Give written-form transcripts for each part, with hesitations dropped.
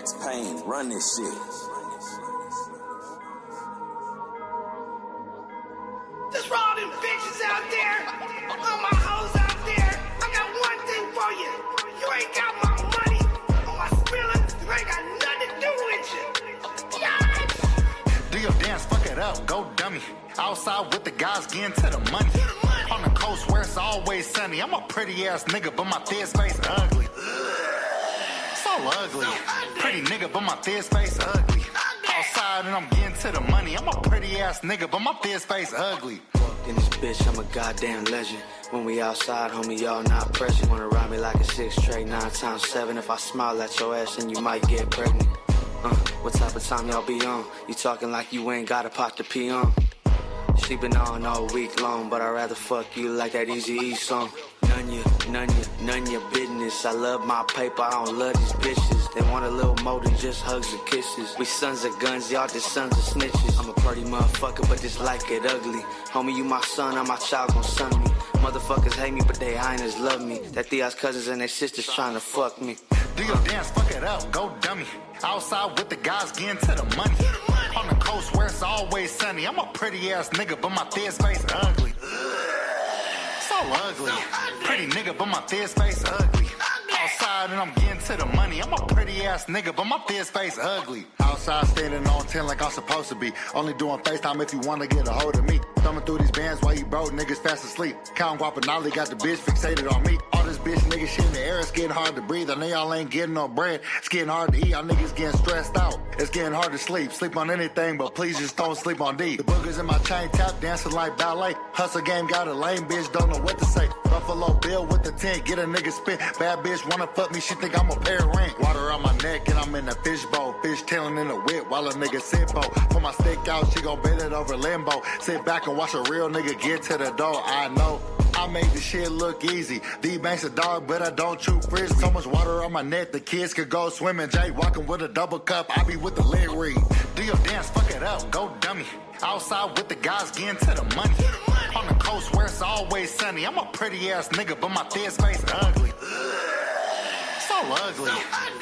Max Payne, run this shit. Just for all them bitches out there, all my hoes out there, I got one thing for you. You ain't got my money or my spillin', you ain't got nothing to do with you. Yeah. Do your dance, fuck it up, go dummy. Outside with the guys getting to the money. On the coast where it's always sunny. I'm a pretty ass nigga, but my thick face ugly. So ugly. Pretty nigga, but my thick face ugly. Outside and I'm getting to the money. I'm a pretty ass nigga, but my thick face ugly. In this bitch, I'm a goddamn legend. When we outside, homie, y'all not present. Wanna ride me like a 6 straight, 9 times 7. If I smile at your ass, then you might get pregnant. What type of time y'all be on? You talking like you ain't got a pot to pee on. She been on all week long, but I'd rather fuck you like that Eazy-E song. None your business. I love my paper, I don't love these bitches. They want a little more than just hugs and kisses. We sons of guns, y'all just sons of snitches. I'm a pretty motherfucker, but just like it ugly. Homie, you my son, I'm my child, gon' son me. Motherfuckers hate me, but they hyenas love me. That Theo's cousins and their sisters trying to fuck me. Do your dance, fuck it up, go dummy. Outside with the guys getting to the money. On the coast where it's always sunny. I'm a pretty ass nigga, but my thick face ugly. So ugly. Pretty nigga, but my thick face ugly. Outside and I'm getting to the money. I'm a pretty ass nigga, but my thick face ugly. Outside standing on 10 like I'm supposed to be. Only doing FaceTime if you wanna get a hold of me. Thumbing through these bands while you broke niggas fast asleep. Count Guapanali got the bitch fixated on me. All this bitch nigga shit in the air, it's getting hard to breathe. I know y'all ain't getting no bread. It's getting hard to eat. Y'all niggas getting stressed out. It's getting hard to sleep. Sleep on anything, but please just don't sleep on D. The boogers in my chain tap dancing like ballet. Hustle game got a lame bitch, don't know what to say. Buffalo Bill with the tent, get a nigga spit. Bad bitch wanna fuck me, she think I'm a pair ring. Water on my neck and I'm in a fishbowl. Fish tailing in the whip while a nigga sit bow. Pull my stick out, she gon' bend it over limbo. Sit back and watch a real nigga get to the door. I know I make this shit look easy. D-Bank's a dog, but I don't chew frisbee. So much water on my neck, the kids could go swimming. Jay walking with a double cup, I be with the lid read. Do your dance, fuck it up, go dummy. Outside with the guys getting to the money. On the coast where it's always sunny. I'm a pretty ass nigga, but my thick face ugly. So ugly.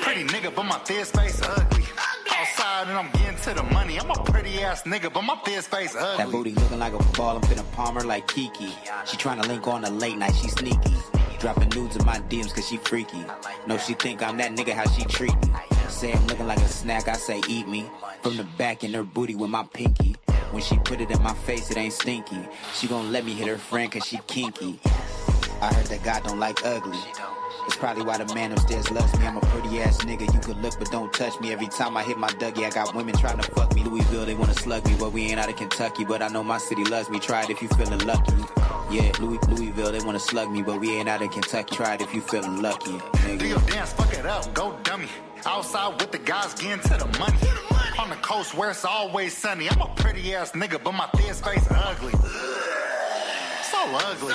Pretty nigga, but my thick face ugly. Outside and I'm getting to the money. I'm a pretty ass nigga, but my thick face ugly. That booty looking like a ball, I'm finna palm her like Kiki. She tryna link on a late night, she sneaky. Dropping nudes in my DMs cause she freaky. No, she think I'm that nigga, how she treat me. Say I'm looking like a snack, I say eat me. From the back in her booty with my pinky. When she put it in my face, it ain't stinky. She gon' let me hit her friend cause she kinky. I heard that God don't like ugly. It's probably why the man upstairs loves me. I'm a pretty ass nigga, you could look but don't touch me. Every time I hit my Dougie, I got women trying to fuck me. Louisville, they wanna slug me, but we ain't out of Kentucky. But I know my city loves me, try it if you feeling lucky. Yeah, Louisville, they wanna slug me, but we ain't out of Kentucky. Try it if you feeling lucky, nigga. Do your dance, fuck it up, go dummy. Outside with the guys getting to the money. On the coast where it's always sunny. I'm a pretty ass nigga, but my thick face ugly. So ugly.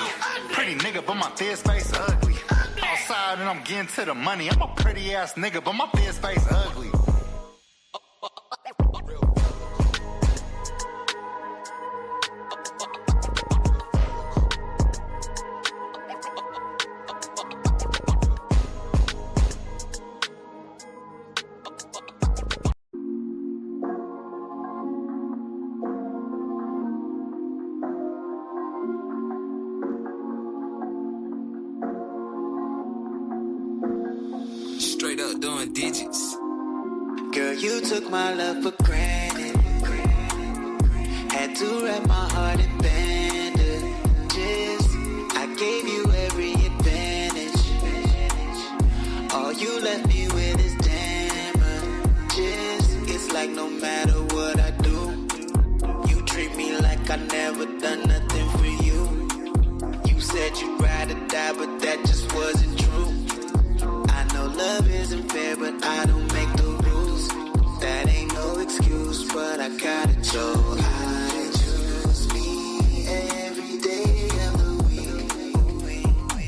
Pretty nigga, but my thick face ugly. Outside and I'm getting to the money. I'm a pretty ass nigga, but my thick face ugly. Straight up doing digits. Girl, you took my love for granted. Had to wrap my heart in bandages. I gave you every advantage. All you left me with is damages. It's like no matter what I do, you treat me like I never done nothing for you. You said you'd rather die, but that just wasn't true. I know love isn't fair, but I don't make the rules. That ain't no excuse, but I gotta choose. I choose me every day of the week,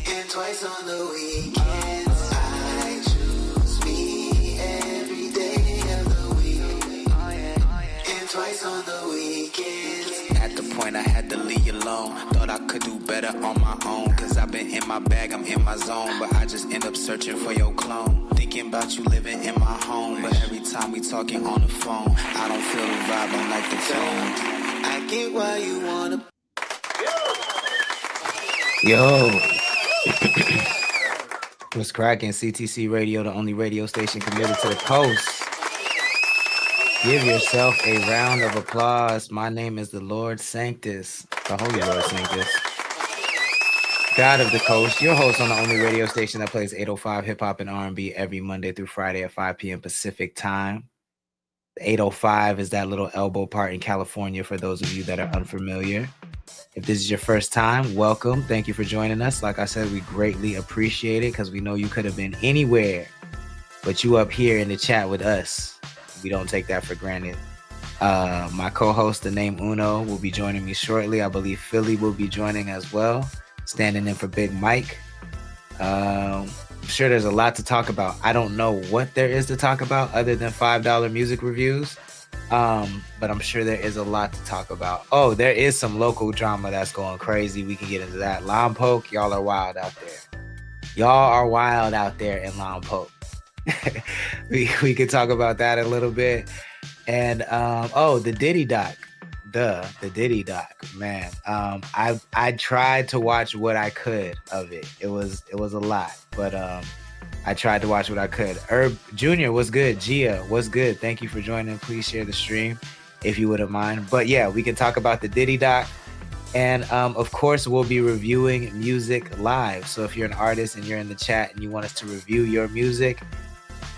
and twice on the weekends. I choose me every day of the week, and twice on the weekends. At the point I had to leave you alone. Thought I could do better on my own. Cause I've been in my bag, I'm in my zone. But I just end up searching for your clone. thinking about you living in my home, but every time we talking on the phone, I don't feel the vibe, I like the tone. I get why you wanna. Yo. What's cracking? CTC Radio, the only radio station committed to the coast. Give yourself a round of applause. My name is the Lord Sanctus, the Holy Lord Sanctus, God of the Coast, your host on the only radio station that plays 805 hip-hop and R&B every Monday through Friday at 5 p.m. Pacific time. The 805 is that little elbow part in California for those of you that are unfamiliar. If this is your first time, welcome. Thank you for joining us. Like I said, we greatly appreciate it because we know you could have been anywhere, but you up here in the chat with us. We don't take that for granted. My co-host, the name Uno, will be joining me shortly. I believe Philly will be joining as well, standing in for Big Mike. I'm sure there's a lot to talk about. I don't know what there is to talk about other than $5 music reviews, but I'm sure there is a lot to talk about. Oh, there is some local drama that's going crazy. We can get into that. Lompoc, y'all are wild out there. Y'all are wild out there in Lompoc. we could talk about that a little bit. And the Diddy Doc. The Diddy Doc, man. I tried to watch what I could of it. It was a lot, but I tried to watch what I could. Herb Jr., what's good? Gia, what's good? Thank you for joining. Please share the stream if you wouldn't mind. But yeah, we can talk about the Diddy Doc. And of course, we'll be reviewing music live. So if you're an artist and you're in the chat and you want us to review your music,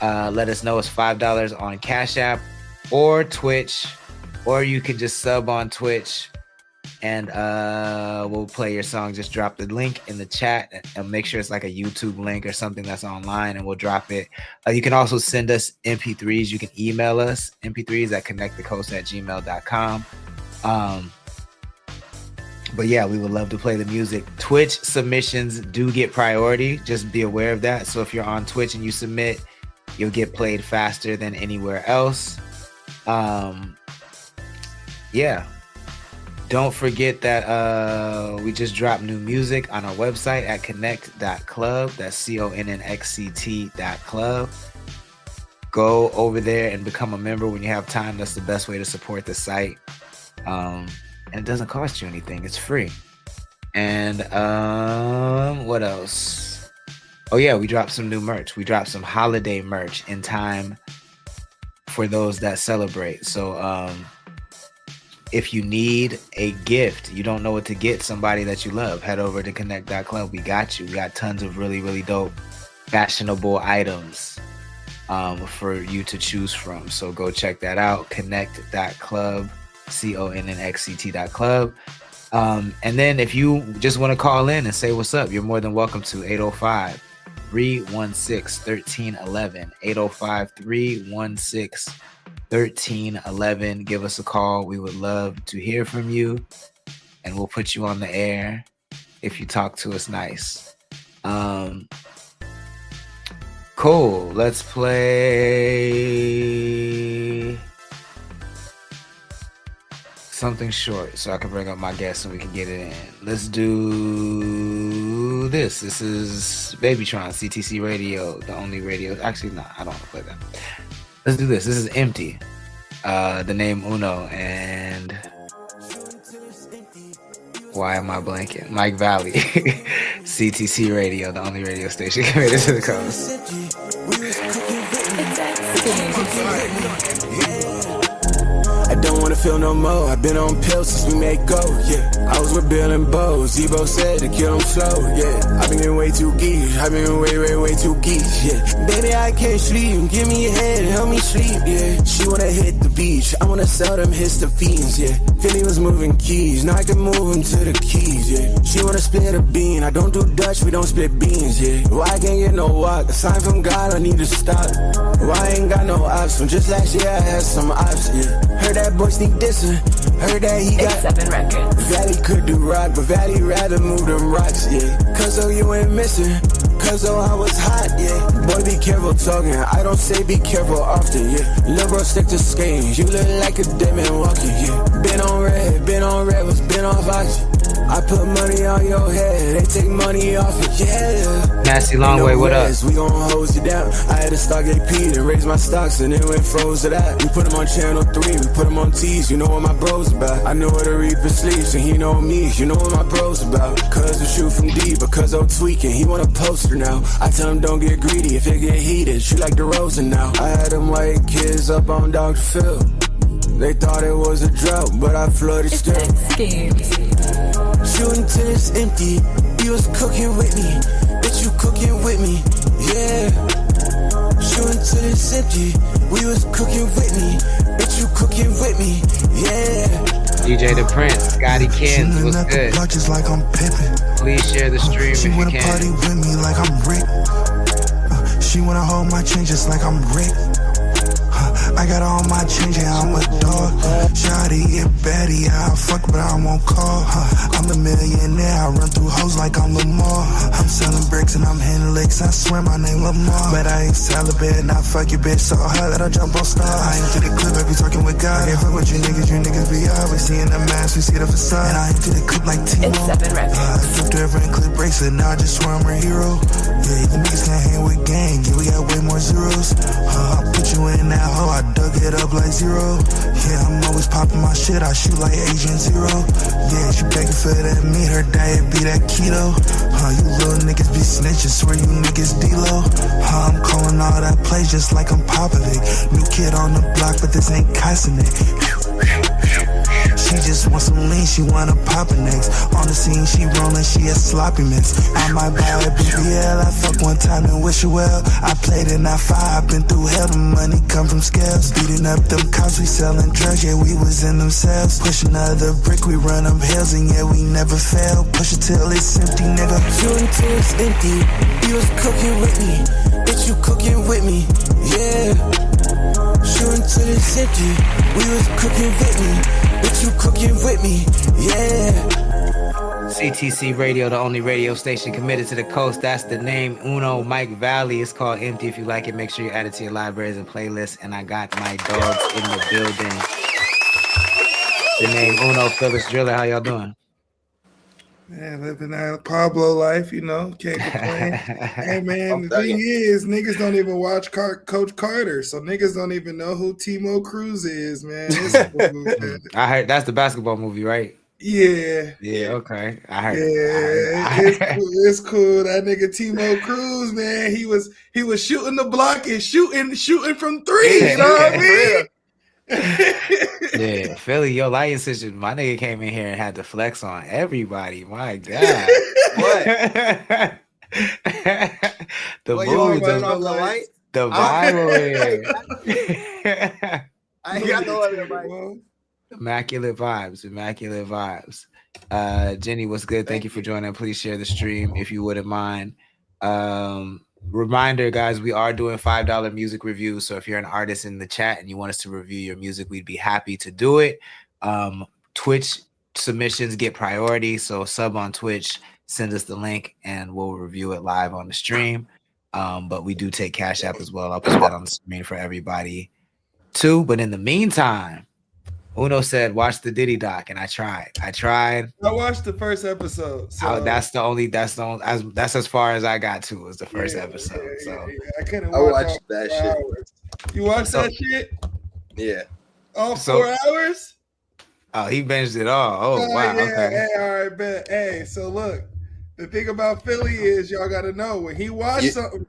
let us know. It's $5 on Cash App or Twitch, or you can just sub on Twitch and we'll play your song. Just drop the link in the chat and make sure it's like a YouTube link or something that's online, and we'll drop it. You can also send us MP3s. You can email us MP3s at connectthecoast@gmail.com. But yeah, we would love to play the music. Twitch submissions do get priority. Just be aware of that. So if you're on Twitch and you submit, you'll get played faster than anywhere else. Yeah. Don't forget that we just dropped new music on our website at connect.club. That's CONNECT.club. Go over there and become a member when you have time. That's the best way to support the site. And it doesn't cost you anything. It's free. And what else? Oh yeah, we dropped some new merch. We dropped some holiday merch in time for those that celebrate. So if you need a gift, you don't know what to get somebody that you love, head over to connect.club. We got you. We got tons of really, really dope, fashionable items for you to choose from. So go check that out. Connect.club, CONNXCT.club. And then if you just want to call in and say what's up, you're more than welcome to 805-316-1311. 805-316-1311. Give us a call. We would love to hear from you, and we'll put you on the air if you talk to us nice. Cool. Let's play something short so I can bring up my guests and we can get it in. Let's do this. This is Babytron, CTC Radio, the only radio. Actually, no, I don't want to play that. Let's do this. This is Empty. The name Uno, and why am I blanking? Mike Valley. CTC Radio, the only radio station committed to the coast. I don't wanna feel no more. I've been on pills since we made go, yeah. I was with Bill and Bo. Zebo said to kill him slow, yeah. I've been getting way too geek. I've been way too geek, yeah. Baby, I can't sleep. Give me your head, help me sleep, yeah. She wanna hit the beach. I wanna sell them histophenes, yeah. Philly was moving keys. Now I can move them to the keys, yeah. She wanna split a bean. I don't do Dutch, we don't split beans, yeah. Why I can't get no walk? A sign from God, I need to stop. Why I ain't got no ops? From just last year, I had some ops, yeah. Heard that boy sneak dissing. Heard that he got 7 records. Valley could do rock, but Valley rather move them rocks, yeah. Cause oh, you ain't missing. Cause oh, I was hot, yeah. Boy, be careful talking. I don't say be careful often, yeah. Lil' bro, stick to skating. You look like a dead man walking, yeah. Been on red, was been off oxygen. I put money on your head, they take money off it, yeah. Nasty Long Way, what up? We gon' hose you down. I had to stock AP and raise my stocks and then went froze to that. We put them on channel 3, we put them on T's, you know what my bros about. I know where the Reaper sleeps and he know me, you know what my bros about. Cuz we shoot from deep, but cuz I'm tweaking, he want a poster now. I tell him don't get greedy, if it get heated, shoot like DeRozan now. I had them white kids up on Dr. Phil. They thought it was a drought, but I flooded still. Shooting till it's empty, you was cooking with me. Bitch, you cooking with me, yeah. Shooting till it's empty, we was cooking with me. Bitch, you cooking with me, yeah. DJ The Prince, Scotty Kins, what's good? Just like I'm Pippin. Please share the stream if you wanna can. Party with me like I'm Rick. She wanna hold my chain just like I'm Rick. I got all my change, yeah, I'm a dog. Shawty, it baddie, I'll fuck, but I won't call. I'm a millionaire, I run through hoes like I'm Lamar. I'm selling bricks and I'm hitting licks, I swear my name Lamar. But I ain't celibate, not fuck your bitch, so hard that I jump on stars. I ain't to the clip, I be talking with God. I can't fuck with you niggas be out. We seeing the mask, we see the facade. And I ain't to the clip like Timo. I flipped her and clip bracelet, now I just swear I'm a hero. Yeah, you niggas can't hang with gang, yeah, we got way more zeros. I'll put you in that hole, I dug it up like zero. Yeah, I'm always popping my shit, I shoot like Agent Zero. Yeah, she begging for that meat, her diet be that keto. You little niggas be snitches, swear you niggas D-Lo. I'm calling all that play just like I'm Popovic. New kid on the block, but this ain't Cassidy. She just wants some lean, she wanna pop a next. On the scene, she rollin', she a sloppy mix. I might buy a BBL, I fuck one time and wish her well. I played in that fire, I been through hell, the money come from scales. Beating up them cops, we sellin' drugs, yeah, we was in them cells. Push another brick, we run up hills, and yeah, we never fail. Push it till it's empty, nigga. Shooting till it's empty, you was cooking with me. Bitch, you cooking with me, yeah. Shooting till it's empty, we was cooking with me. Bitch, you cooking with me, yeah. CTC Radio, the only radio station committed to the coast. That's the name. Uno Mike Valley. It's called Empty. If you like it, make sure you add it to your libraries and playlists. And I got my dogs in the building. The name Uno Phyllis Driller. How y'all doing? Man, living that Pablo life, you know, can't complain. Hey, man, the thing is, niggas don't even watch Coach Carter, so niggas don't even know who Timo Cruz is, man. I heard that's the basketball movie, right? Yeah. Yeah, okay. I heard. Yeah, it's cool. That nigga Timo Cruz, man, he was shooting the block and shooting from three, you know what I mean? Yeah, Philly, your lighting system. My nigga came in here and had to flex on everybody. My God. What? The what, mood, the vibe. I ain't got no other mic. Immaculate vibes. Jenny, what's good? Thank you for joining. Please share the stream if you wouldn't mind. Reminder, guys, we are doing $5 music reviews. So if you're an artist in the chat and you want us to review your music, we'd be happy to do it. Twitch submissions get priority. So sub on Twitch, send us the link and we'll review it live on the stream. But we do take Cash App as well. I'll put that on the screen for everybody too. But in the meantime, Uno said, watch the Diddy Doc, and I tried. I watched the first episode. So. That's as far as I got to was the first episode. I couldn't watch that shit. Hours. You watched that shit? Yeah. All 4 hours? Oh, he binged it all. Oh, wow. Yeah. Okay. Hey, all right, bet. Hey, so look, the thing about Philly is y'all got to know when he watched something.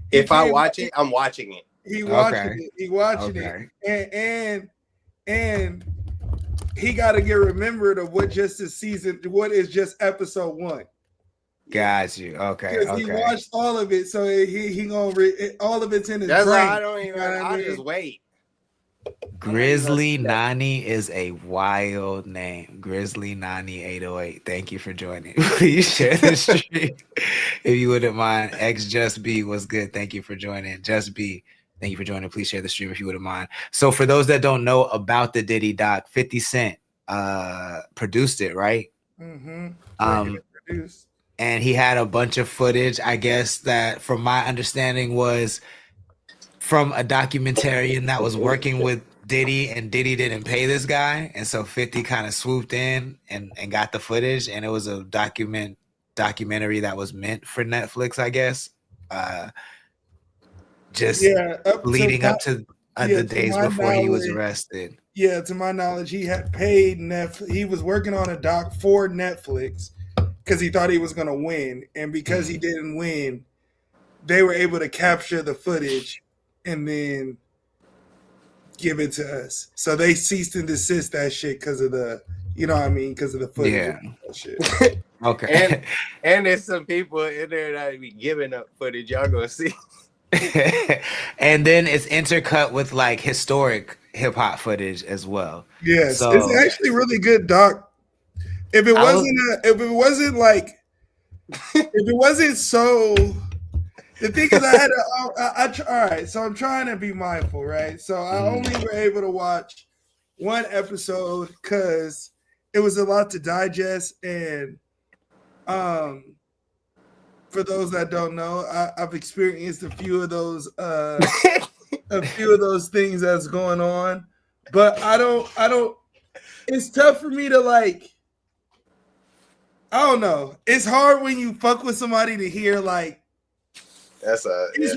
If I watch it, I'm watching it. He watching it. He watching it. And he got to get remembered of what is just episode 1. Got you. Okay. He watched all of it, so he gonna all of it's in his brain. Why I don't even. I'll just wait. Grizzly Nani is a wild name. Grizzly Nani 808. Thank you for joining. Please share the stream if you wouldn't mind. X Just B was good. Thank you for joining. Just B. Thank you for joining. Please share the stream if you wouldn't mind. So for those that don't know about the Diddy Doc, 50 Cent produced it, right? Mm-hmm. And he had a bunch of footage, I guess, that from my understanding was from a documentarian that was working with Diddy, and Diddy didn't pay this guy, and so 50 kind of swooped in and got the footage, and it was a documentary that was meant for Netflix, I guess. Just leading up to the days before he was arrested. Yeah, to my knowledge, he had paid Netflix. He was working on a doc for Netflix because he thought he was going to win, and because he didn't win, they were able to capture the footage and then give it to us. So they ceased and desist that shit because of the, you know what I mean, because of the footage. Yeah. That shit. Okay. And there's some people in there that be giving up footage. Y'all gonna see. And then it's intercut with like historic hip hop footage as well. Yes, so, it's actually really good, doc. If it wasn't so. The thing is, all right, so I'm trying to be mindful, right? So I only were able to watch one episode because it was a lot to digest. And for those that don't know, I've experienced a few of those things that's going on. But I don't, it's tough for me to like, I don't know. It's hard when you fuck with somebody to hear like, it's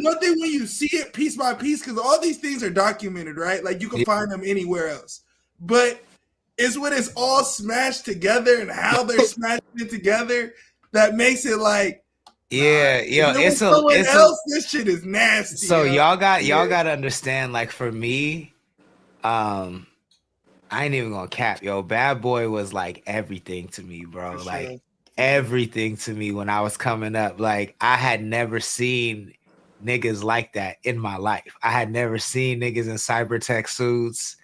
one thing when you see it piece by piece because all these things are documented, right? Like you can find them anywhere else. But it's when it's all smashed together and how they're smashing it together that makes it like, it's this shit is nasty. So y'all got to understand. Like for me, I ain't even gonna cap. Bad Boy was like everything to me, bro. For like. Sure. Everything to me when I was coming up. Like I had never seen niggas like that in my life. I had never seen niggas in cybertech suits.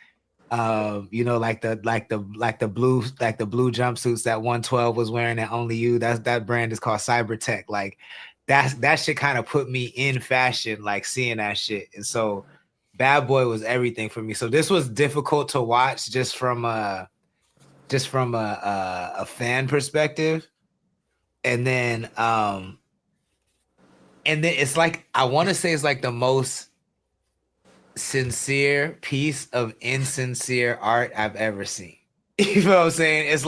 Like the blue jumpsuits that 112 was wearing at Only You. That brand is called Cybertech. Like that shit kind of put me in fashion, like seeing that shit. And so Bad Boy was everything for me. So this was difficult to watch just from a fan perspective. And then it's like, I want to say it's like the most sincere piece of insincere art I've ever seen. You know what I'm saying? It's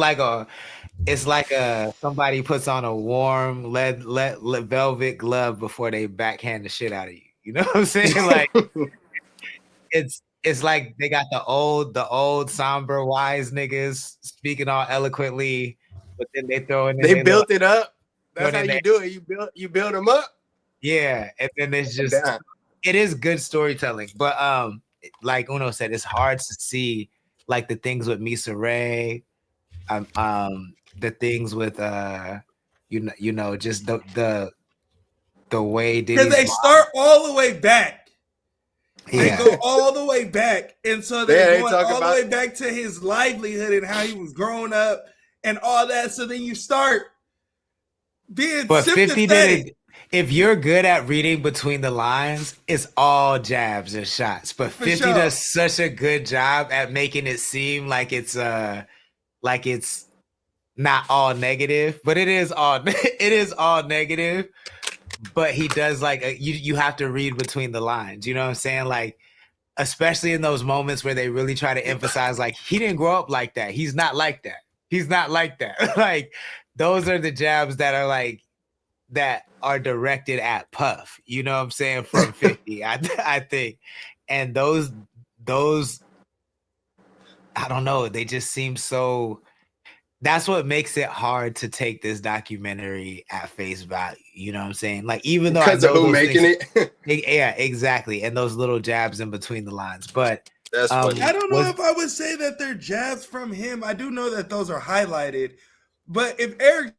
like somebody puts on a warm lead velvet glove before they backhand the shit out of you. You know what I'm saying? Like it's like they got the old somber wise niggas speaking all eloquently. But then they throw in. They built it up. That's how you do it. You build them up. Yeah, and then it's just it is good storytelling. But like Uno said, it's hard to see like the things with Misa Ray, the things with just the way because they start all the way back. They go all the way back, and so they're going all the way back to his livelihood and how he was growing up. And all that, so then you start being. But 50 did. If you're good at reading between the lines, it's all jabs and shots. But 50 does such a good job at making it seem like it's not all negative, but it is all negative. But he does like you have to read between the lines. You know what I'm saying? Like, especially in those moments where they really try to emphasize like he didn't grow up like that. He's not like that. He's not like that. Like those are the jabs that are like that are directed at Puff. You know what I'm saying? From 50, I think. And those I don't know. They just seem so. That's what makes it hard to take this documentary at face value. You know what I'm saying? Like even though because of who making it. Yeah, exactly. And those little jabs in between the lines, but. That's funny. I don't know if I would say that they're jabs from him. I do know that those are highlighted. But if Eric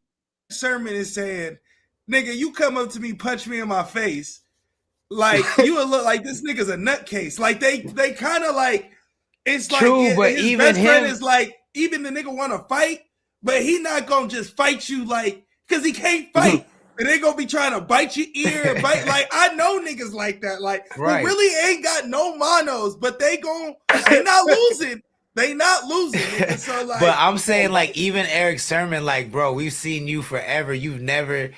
Sermon is saying, nigga, you come up to me, punch me in my face, like you would look like this nigga's a nutcase. Like they kind of like, it's like true, but his even best friend him is like, even the nigga want to fight, but he not gonna just fight you like, because he can't fight. And they gonna be trying to bite your ear and bite. Like, I know niggas like that. Like, who really ain't got no monos, but they not losing. They not losing. So, like, but I'm saying, like, even Eric Sermon, like, bro, we've seen you forever. You've never,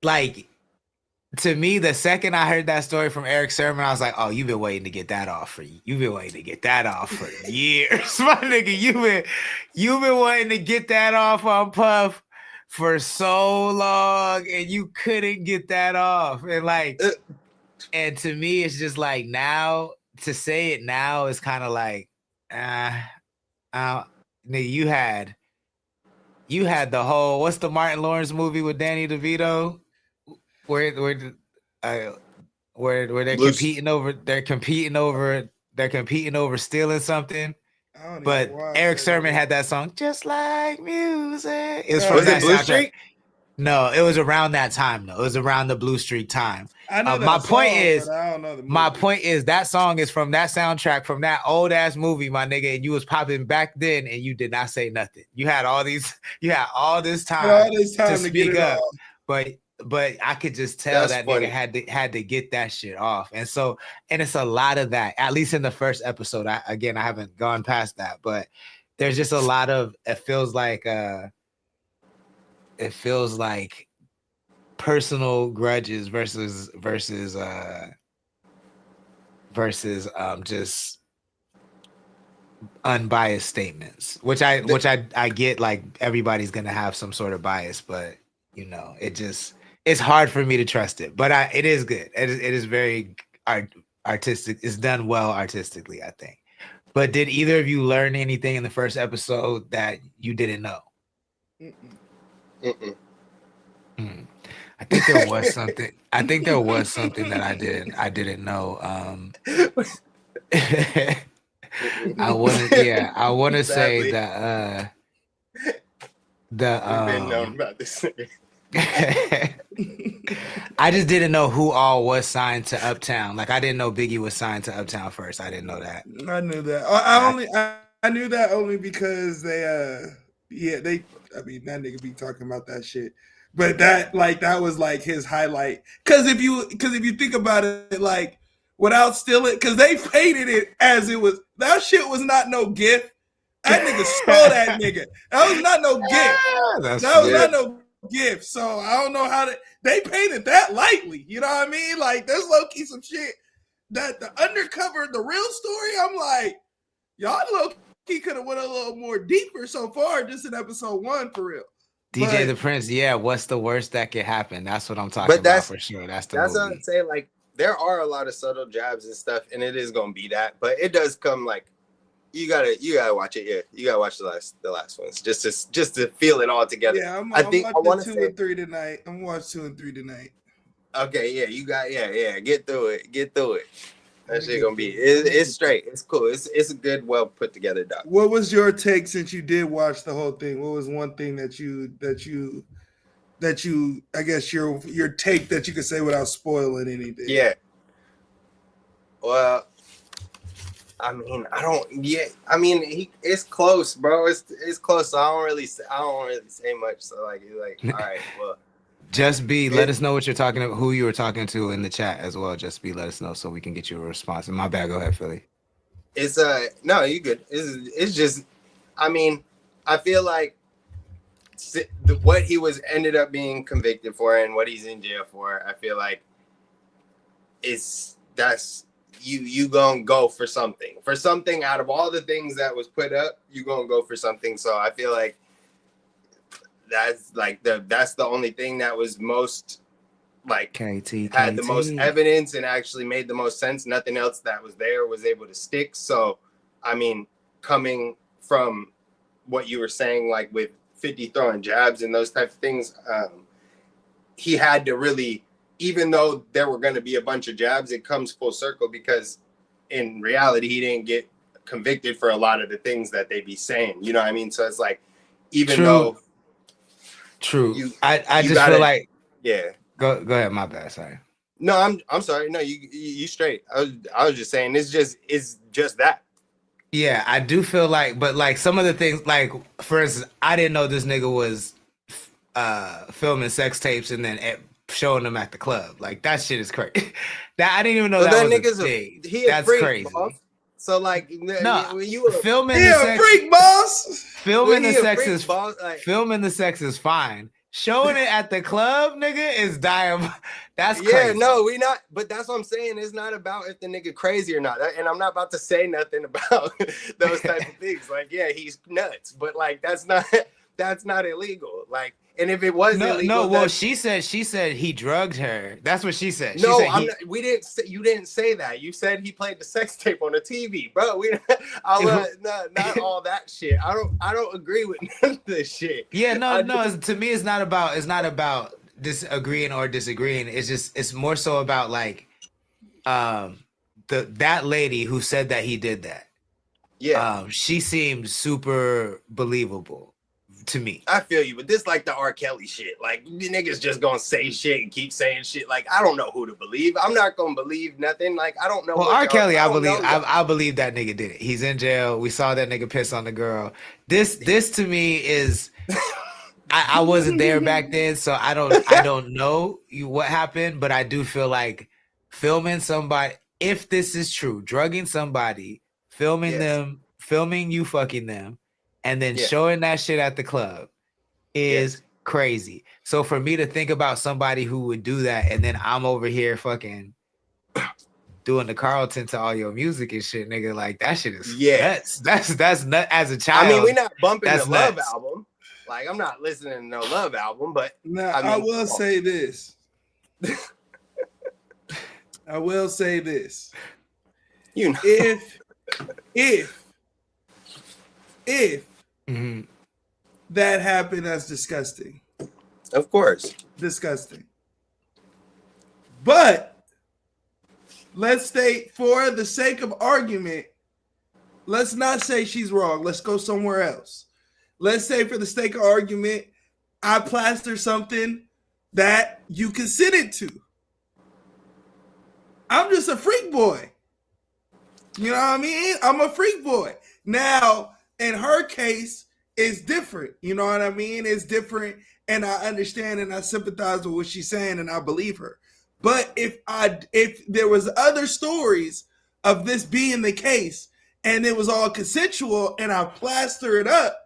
like, to me, the second I heard that story from Eric Sermon, I was like, "Oh, you've been waiting to get that off for you. You've been waiting to get that off for years, my nigga. You've been wanting to get that off on Puff for so long, and you couldn't get that off. And like, and to me, it's just like now to say it now is kind of like, nigga, you had the whole what's the Martin Lawrence movie with Danny DeVito? Where they're competing over stealing something. But Eric Sermon had that song just like music. It was from that Blue Streak? No, it was around that time though. It was around the Blue Streak time. I know my point is that song is from that soundtrack from that old ass movie, my nigga, and you was popping back then and you did not say nothing. You had all this time to speak up. But I could just tell that nigga had to get that shit off. And it's a lot of that, at least in the first episode. I haven't gone past that, but there's just a lot of, it feels like personal grudges versus just unbiased statements, which I get, like everybody's going to have some sort of bias, but you know, it's hard for me to trust it, but it is good. It is very artistic. It's done well artistically, I think. But did either of you learn anything in the first episode that you didn't know? I think there was something. I think there was something that I didn't know. I want to say that I've been known about this. I just didn't know who all was signed to Uptown. Like I didn't know Biggie was signed to Uptown first. I didn't know that. I knew that. I knew that only because that nigga be talking about that shit. But that was like his highlight. Cause if you think about it, like without stealing, because they painted it as it was, that shit was not no gift. That nigga stole that nigga. That was not no gift. That was not no gift. So I don't know how they painted that lightly. You know what I mean? Like there's low key some shit that the undercover, the real story. I'm like, y'all low key could have went a little more deeper so far, just in episode 1 for real. DJ the Prince, yeah. What's the worst that could happen? That's what I'm talking about for sure. That's what I'm saying. Like there are a lot of subtle jabs and stuff, and it is gonna be that, but it does come like. You gotta watch it. Yeah, you gotta watch the last ones just to feel it all together. Yeah, I want to 2 and 3 tonight. I'm gonna watch 2 and 3 tonight. Okay, yeah, you got get through it. That shit gonna be it's straight. It's cool. It's a good, well put together doc. What was your take since you did watch the whole thing? What was one thing that you I guess your take that you could say without spoiling anything? Yeah. Well. I mean, it's close, bro. It's close. So I don't really say much. So like, all right, well. Just be. Let us know what you're talking about. Who you were talking to in the chat as well. Just be. Let us know so we can get you a response. And my bad. Go ahead, Philly. It's no, you good. It's just. I mean, I feel like what he ended up being convicted for and what he's in jail for. I feel like that's. You gonna go for something out of all the things that was put up. You gonna go for something. So I feel like that's the only thing that was most like had the most evidence and actually made the most sense. Nothing else that was there was able to stick. So I mean, coming from what you were saying, like with 50 throwing jabs and those types of things, he had to really. Even though there were going to be a bunch of jabs, it comes full circle because in reality, he didn't get convicted for a lot of the things that they be saying. You know what I mean? So it's like, even though. True. I just feel like. Yeah. Go ahead. My bad. Sorry. No, I'm sorry. No, you straight. I was just saying, it's just that. Yeah, I do feel like, but like some of the things, like for instance, I didn't know this nigga was filming sex tapes and then showing them at the club. Like that shit is crazy. That I didn't even know that was a thing. That's crazy. Boss. So like, when you were filming the sex, freak boss. Filming the sex is fine. Showing it at the club, nigga, is diabolical. That's Yeah, crazy. no, we not. But that's what I'm saying. It's not about if the nigga crazy or not. And I'm not about to say nothing about those type of things. Like, yeah, he's nuts, but like that's not illegal. Like, and if it was illegal, well, she said he drugged her. That's what she said. No, she said we didn't say, you didn't say that. You said he played the sex tape on the TV, bro. Not all that shit. I don't agree with none of this shit. Yeah, no. To me, it's not about disagreeing or disagreeing. It's more so about like, that lady who said that he did that. Yeah, she seemed super believable to me. I feel you, but this like the R. Kelly shit. Like, the niggas just gonna say shit and keep saying shit. Like, I don't know who to believe. I'm not gonna believe nothing. Like, I don't know. Well, R. Kelly, I believe that nigga did it. He's in jail. We saw that nigga piss on the girl. This to me is. I wasn't there back then, so I don't know what happened, but I do feel like filming somebody, if this is true, drugging somebody, filming them, filming you fucking them, and then showing that shit at the club is crazy. So for me to think about somebody who would do that, and then I'm over here fucking doing the Carlton to all your music and shit, nigga, like that shit is that's nut as a child. I mean, we're not bumping the Love nuts. album. Like, I'm not listening to no Love album, but now I will say this. I will say this. You know, if that happened, that's disgusting. Of course. Disgusting. But let's say, for the sake of argument, let's not say she's wrong. Let's go somewhere else. Let's say, for the sake of argument, I plaster something that you consented to. I'm just a freak boy. You know what I mean? I'm a freak boy. Now, in her case, it's different. You know what I mean? It's different, and I understand and I sympathize with what she's saying, and I believe her. But if there was other stories of this being the case, and it was all consensual, and I plaster it up,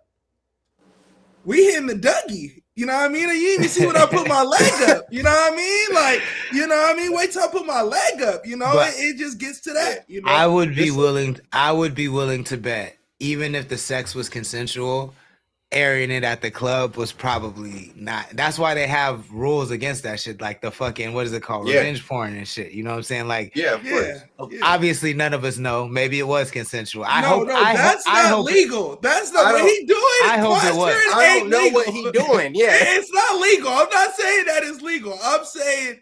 we hitting the Dougie. You know what I mean? And you even see when I put my leg up. You know what I mean? Like, you know what I mean? Wait till I put my leg up. You know, it just gets to that. You know, I would be willing to bet, even if the sex was consensual, airing it at the club was probably not. That's why they have rules against that shit, like the fucking, what is it called, revenge porn and shit. You know what I'm saying? Like, of course. Obviously, none of us know. Maybe it was consensual. That's not legal. That's not what he doing. I hope it was. I don't know what he doing. Yeah, it's not legal. I'm not saying that it's legal. I'm saying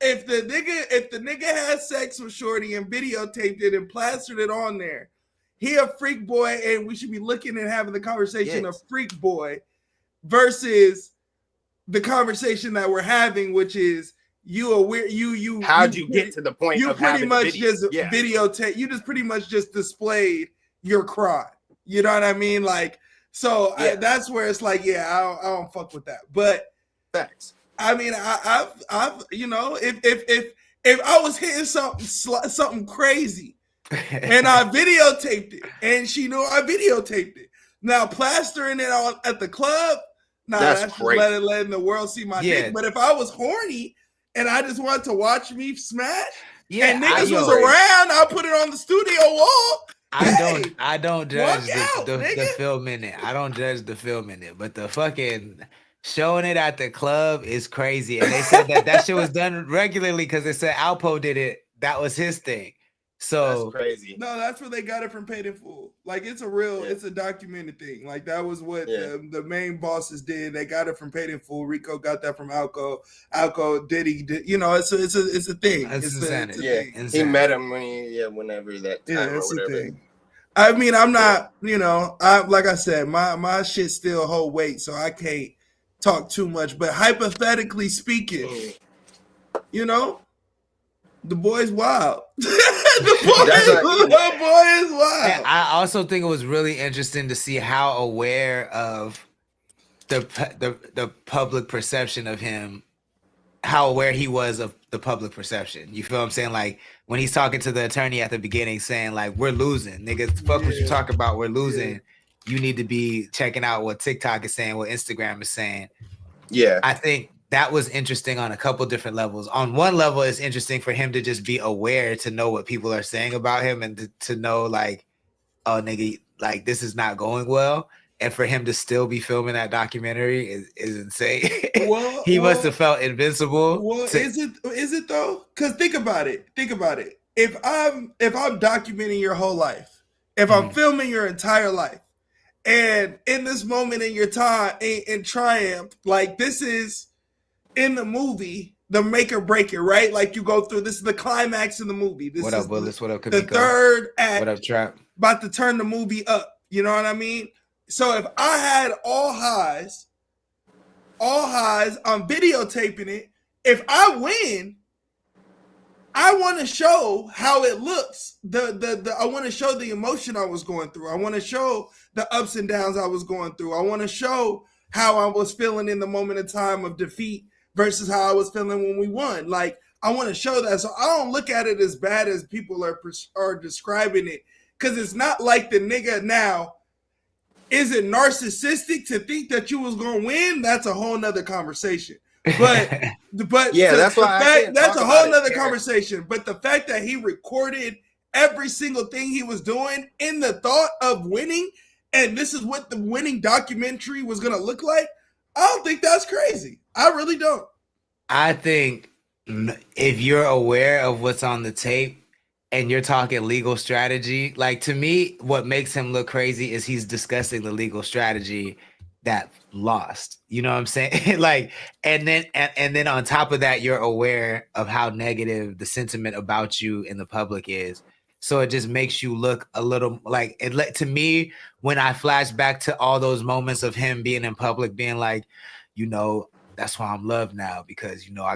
if the nigga has sex with Shorty and videotaped it and plastered it on there, he a freak boy, and we should be looking and having the conversation of freak boy versus the conversation that we're having, which is how'd you get to the point you of pretty having much video? just videotape. You just pretty much just displayed your crime. You know what I mean? Like, so that's where it's like, I don't fuck with that. But facts. I mean, I've you know, if I was hitting something crazy. And I videotaped it, and she knew I videotaped it. Now plastering it on at the club, that's just letting the world see my dick. But if I was horny and I just wanted to watch me smash, and niggas was around, I'll put it on the studio wall. I don't judge the film in it. I don't judge the film in it, but the fucking showing it at the club is crazy. And they said that shit was done regularly because they said Alpo did it. That was his thing. So that's crazy. No, that's where they got it from Paid in Full. Like, it's a real, it's a documented thing. Like, that was what the main bosses did. They got it from Paid in Full. Rico got that from Alco, Diddy. You know, it's a thing. It's insanity. He met him whenever that time or whatever. A thing. I mean, I'm not, you know, like I said, my shit still hold weight, so I can't talk too much. But hypothetically speaking, you know, the boy's wild. the boy is wild. And I also think it was really interesting to see how aware of the public perception of him, how aware he was of the public perception. You feel what I'm saying? Like, when he's talking to the attorney at the beginning saying, like, we're losing. Niggas, fuck what you talk about, we're losing. You need to be checking out what TikTok is saying, what Instagram is saying. Yeah. I think that was interesting on a couple different levels. On one level, it's interesting for him to just be aware, to know what people are saying about him, and to know like, oh nigga, like this is not going well. And for him to still be filming that documentary is insane. Well, He must have felt invincible. Well, is it though? Because think about it. If I'm documenting your whole life, if I'm filming your entire life, and in this moment in your time in triumph, like this is in the movie, the make or break it, right? Like you go through, this is the climax in the movie. This what is up, Willis? What up, the Kamiko? third act. What up, Trap? About to turn the movie up. You know what I mean? So if I had all highs, I'm videotaping it. If I win, I want to show how it looks. I want to show the emotion I was going through. I want to show the ups and downs I was going through. I want to show how I was feeling in the moment of time of defeat versus how I was feeling when we won. Like, I want to show that. So I don't look at it as bad as people are describing it, because it's not like the nigga now. Is it narcissistic to think that you was going to win? That's a whole nother conversation. But yeah, that's why that's a whole nother conversation. But the fact that he recorded every single thing he was doing in the thought of winning, and this is what the winning documentary was going to look like, I don't think that's crazy. I really don't. I think if you're aware of what's on the tape and you're talking legal strategy, like, to me, what makes him look crazy is he's discussing the legal strategy that lost. You know what I'm saying? Like, and then on top of that, you're aware of how negative the sentiment about you in the public is. So it just makes you look a little like it. To me, when I flash back to all those moments of him being in public, being like, you know, that's why I'm loved now, because, you know,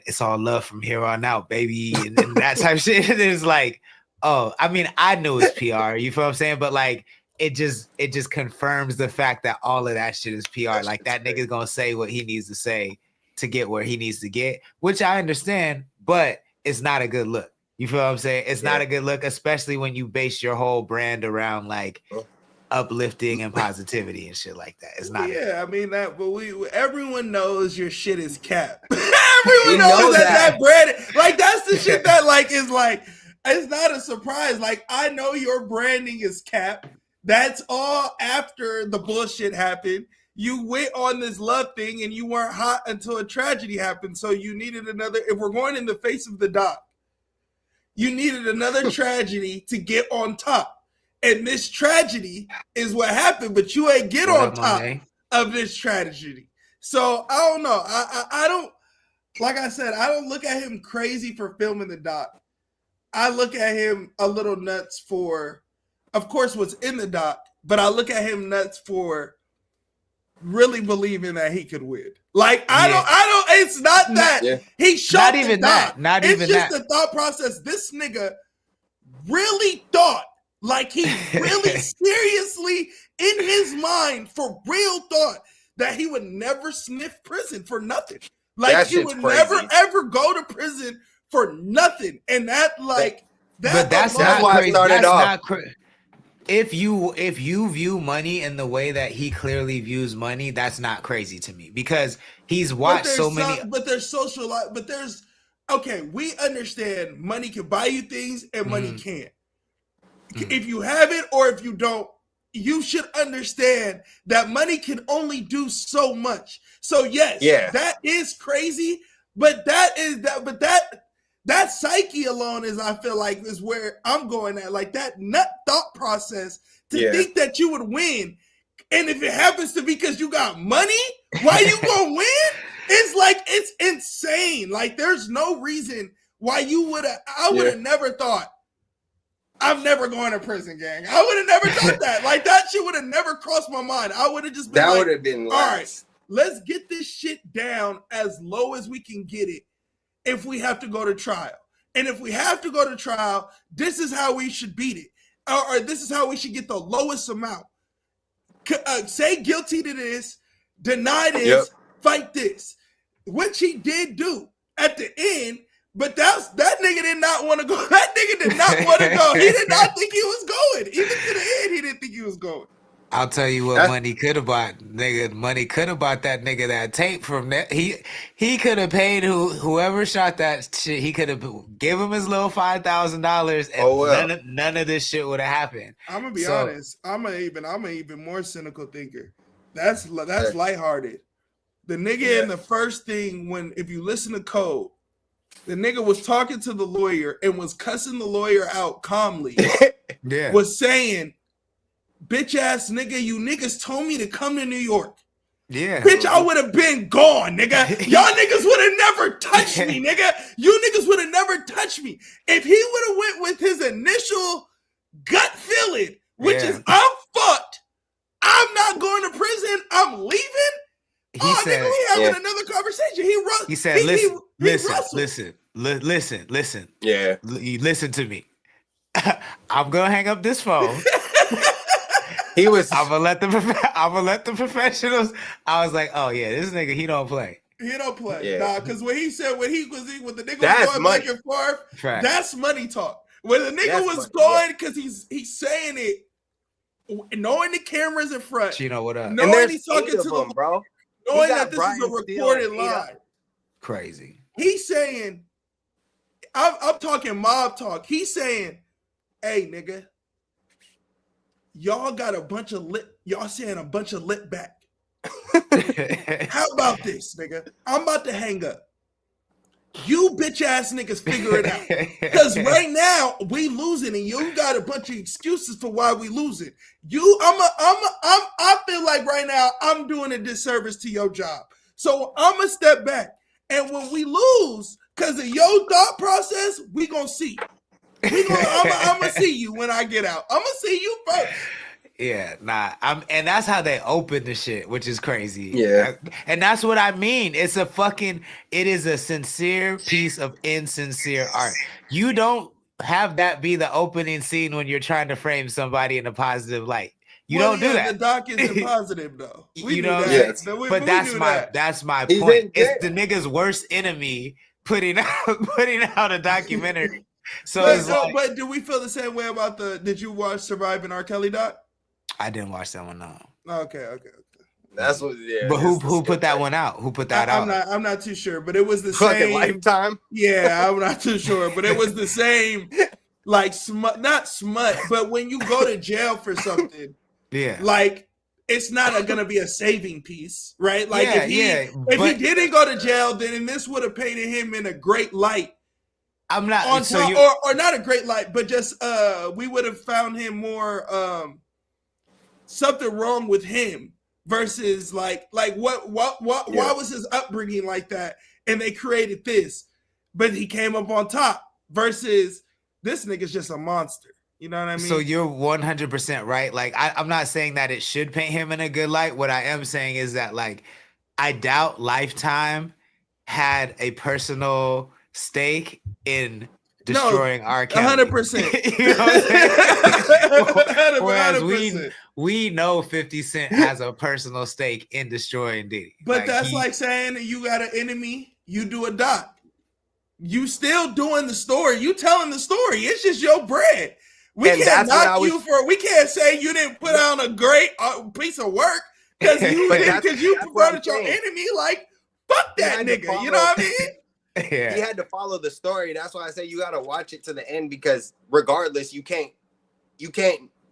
it's all love from here on out, baby. And that type of shit. It's like, oh, I mean, I knew it's PR, you feel what I'm saying? But like, it just confirms the fact that all of that shit is PR. Like, that nigga's gonna say what he needs to say to get where he needs to get, which I understand, but it's not a good look. You feel what I'm saying? It's not a good look, especially when you base your whole brand around like uplifting and positivity and shit like that. It's not. Yeah, I mean that, but everyone knows your shit is cap. Everyone knows that brand, like, that's the shit that like is like, it's not a surprise. Like, I know your branding is cap. That's all after the bullshit happened. You went on this love thing and you weren't hot until a tragedy happened. So you needed another, if we're going in the face of the doc, you needed another tragedy to get on top. And this tragedy is what happened, but you ain't get on top of this tragedy. So I don't know. I don't, like I said, I don't look at him crazy for filming the doc. I look at him a little nuts for, of course, what's in the doc, but I look at him nuts for really believing that he could win. Like, I don't, it's not that he shot. Not even that. Not even that. It's just the thought process. This nigga really thought, like, he really seriously in his mind for real thought that he would never sniff prison for nothing. Like, he would never ever go to prison for nothing. And that, like, but that's not why I started off. If you view money in the way that he clearly views money, that's not crazy to me, because he's watched so many. But there's social life. But there's, okay, we understand money can buy you things and money can't. If you have it or if you don't, you should understand that money can only do so much. So yes, that is crazy. But that psyche alone is, I feel like, is where I'm going at. Like, that nut thought process to think that you would win. And if it happens to be because you got money, why you gonna win? It's like, it's insane. Like, there's no reason why you would have, I would have never thought, I'm never going to prison, gang. I would have never thought that. Like, that shit would have never crossed my mind. I would have just been would have been all right, let's get this shit down as low as we can get it if we have to go to trial. And if we have to go to trial, this is how we should beat it. Or this is how we should get the lowest amount. Say guilty to this, deny this, fight this. Which he did do at the end, but that nigga did not want to go. That nigga did not want to go. He did not think he was going. Even to the end, he didn't think he was going. I'll tell you what money could have bought, nigga. Money could have bought that nigga that tape from that. He could have paid whoever shot that shit. He could have give him his little $5,000, and none of this shit would have happened. I'm gonna be honest. I'm an even more cynical thinker. That's lighthearted. The nigga in the first thing, if you listen to Code, the nigga was talking to the lawyer and was cussing the lawyer out calmly. Was saying, bitch ass nigga, you niggas told me to come to New York. Yeah. Bitch, I would have been gone, nigga. Y'all niggas would have never touched me, nigga. You niggas would have never touched me. If he would have went with his initial gut feeling, which is I'm fucked, I'm not going to prison, I'm leaving. He said, we having another conversation. He said, listen. Yeah. You listen to me. I'm gonna hang up this phone. I'm gonna let the professionals. I was like, oh yeah, this nigga, he don't play. He don't play. Yeah. Nah, because when he said when the nigga was going back and forth, that's money talk. When the nigga was going because he's saying it, knowing the cameras in front. Chino, what up? Knowing he's talking to them, bro. Knowing that this is a recorded line. Crazy. He's saying, I'm talking mob talk. He's saying, hey, nigga, y'all got y'all saying a bunch of lip back. How about this, nigga? I'm about to hang up. You bitch ass niggas figure it out. Because right now we losing and you got a bunch of excuses for why we losing. I feel like right now I'm doing a disservice to your job. So I'm gonna step back. And when we lose, because of your thought process, we gonna see. I'm gonna see you when I get out. I'm gonna see you first. Yeah, and that's how they open the shit, which is crazy. Yeah. And that's what I mean. It is a sincere piece of insincere art. You don't have that be the opening scene when you're trying to frame somebody in a positive light. You don't do that. The doc isn't positive though. You know, but that's my point. It's the nigga's worst enemy putting out a documentary. But do we feel the same way about did you watch Surviving R. Kelly doc? I didn't watch that one, no. Okay. That's what. Yeah. But who put that one out? Who put that out? I'm not too sure, but it was the same. Lifetime. Yeah, I'm not too sure, but it was the same. Like not smut, but when you go to jail for something, like it's not gonna be a saving piece, right? Like if he didn't go to jail, then this would have painted him in a great light. I'm not on top, or not a great light, but just we would have found him more something wrong with him versus like why was his upbringing like that and they created this, but he came up on top versus this nigga's just a monster. You know what I mean? So you're 100% right. Like I'm not saying that it should paint him in a good light. What I am saying is that like I doubt Lifetime had a personal stake in destroying R. Kelly. 100%. You know what I'm saying? Whereas 100%. we know 50 Cent has a personal stake in destroying Diddy. But that's like saying you got an enemy, you do a doc. You still doing the story. You telling the story. It's just your bread. We can't say you didn't put on a great piece of work because you promoted your enemy. Like, fuck that nigga. You know what I mean? Yeah. He had to follow the story. That's why I say you got to watch it to the end because regardless, you can't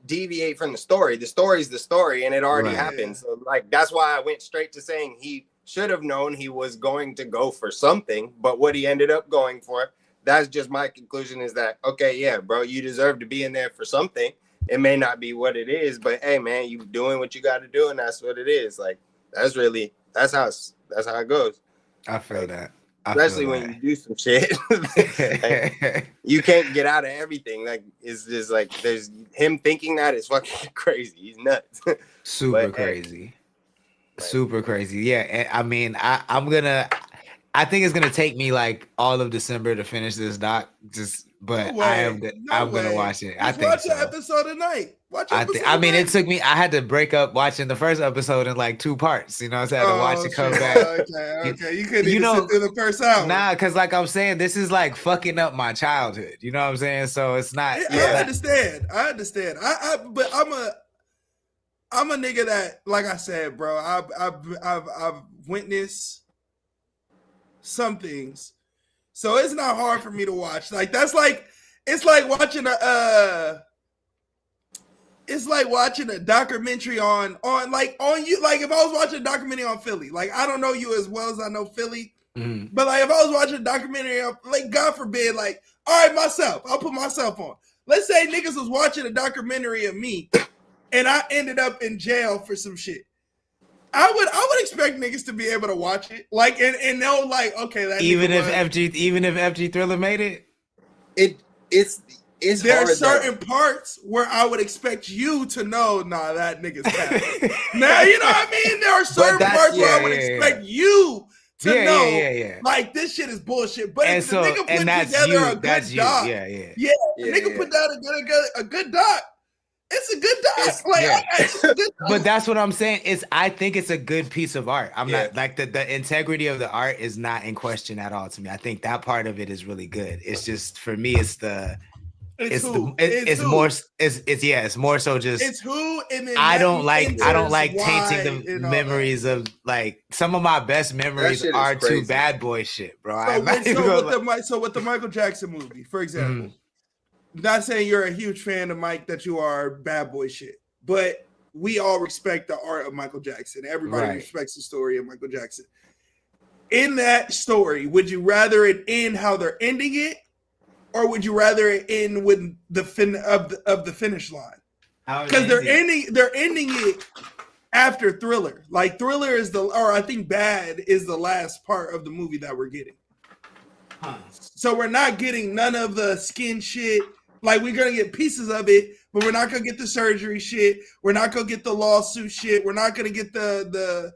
deviate from the story. The story's the story and it already happened. So like that's why I went straight to saying he should have known he was going to go for something, but what he ended up going for, that's just my conclusion is that, okay, yeah, bro, you deserve to be in there for something. It may not be what it is, but hey man, you doing what you got to do and that's what it is. Like that's how it goes. I feel that. Especially when you do some shit, like, you can't get out of everything. Like it's just like there's him thinking that is fucking crazy. He's nuts. Super crazy. Yeah, and I mean, I think it's gonna take me like all of December to finish this doc. I'm gonna watch it. I think watch the episode tonight. It took me. I had to break up watching the first episode in like 2 parts. You know, so I had to watch it come back. Okay. You couldn't even sit through the first hour. Nah, because like I'm saying, this is like fucking up my childhood. You know what I'm saying? So it's not. I understand. But I'm a nigga that, like I said, bro, I've witnessed some things, so it's not hard for me to watch. Like that's like it's like watching a documentary on you. Like if I was watching a documentary on Philly, like I don't know you as well as I know Philly, but like if I was watching a documentary on, like God forbid, like all right, I'll put myself on. Let's say niggas was watching a documentary of me, and I ended up in jail for some shit. I would expect niggas to be able to watch it, like and know like okay, that even if FG Thriller made it, it's there hard, are certain though. parts where I would expect you to know, nah, that nigga's bad. Now you know what I mean. There are certain parts where I would expect you to know, like this shit is bullshit. But if the nigga put together a good doc, nigga put down a good doc. It's a good doc. It's a good doc. But that's what I'm saying. I think it's a good piece of art. I'm not like the integrity of the art is not in question at all to me. I think that part of it is really good. It's just for me, it's more so just it's who, and then I don't like tainting the memories of like some of my best memories are to bad boy shit, bro. So with the Michael Jackson movie, for example, not saying you're a huge fan of Mike, that you are bad boy shit, but we all respect the art of Michael Jackson. Everybody respects the story of Michael Jackson. In that story, would you rather it end how they're ending it, or would you rather it end with the the finish line? Because they're ending it after Thriller. Like Thriller is I think Bad is the last part of the movie that we're getting. So we're not getting none of the skin shit. Like we're gonna get pieces of it, but we're not gonna get the surgery shit. We're not gonna get the lawsuit shit. We're not gonna get the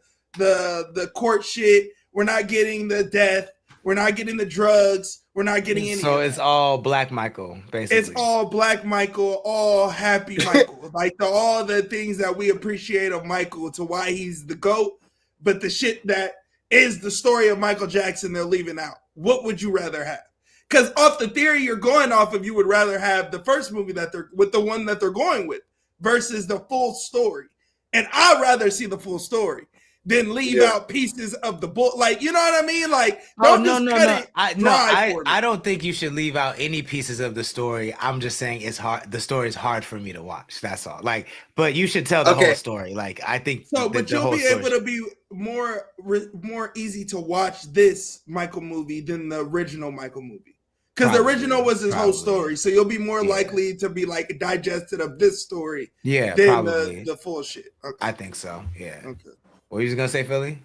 court shit. We're not getting the death. We're not getting the drugs. We're not getting any. So it's all Black Michael, basically. It's all Black Michael, all happy Michael. Like all the things that we appreciate of Michael, to why he's the GOAT, but the shit that is the story of Michael Jackson they're leaving out. What would you rather have? Because off the theory you're going off of, you would rather have the first movie that they're with, the one that they're going with, versus the full story. And I'd rather see the full story than leave out pieces of the book. Like, you know what I mean? Like, I don't think you should leave out any pieces of the story. I'm just saying it's hard. The story is hard for me to watch. That's all. Like, but you should tell the whole story. Like, I think so. But you'll be able to be more easy to watch this Michael movie than the original Michael movie, because the original was his whole story. So you'll be more likely to be like digested of this story, than the full shit. Okay. I think so. Yeah. Okay. What were you gonna say, Philly?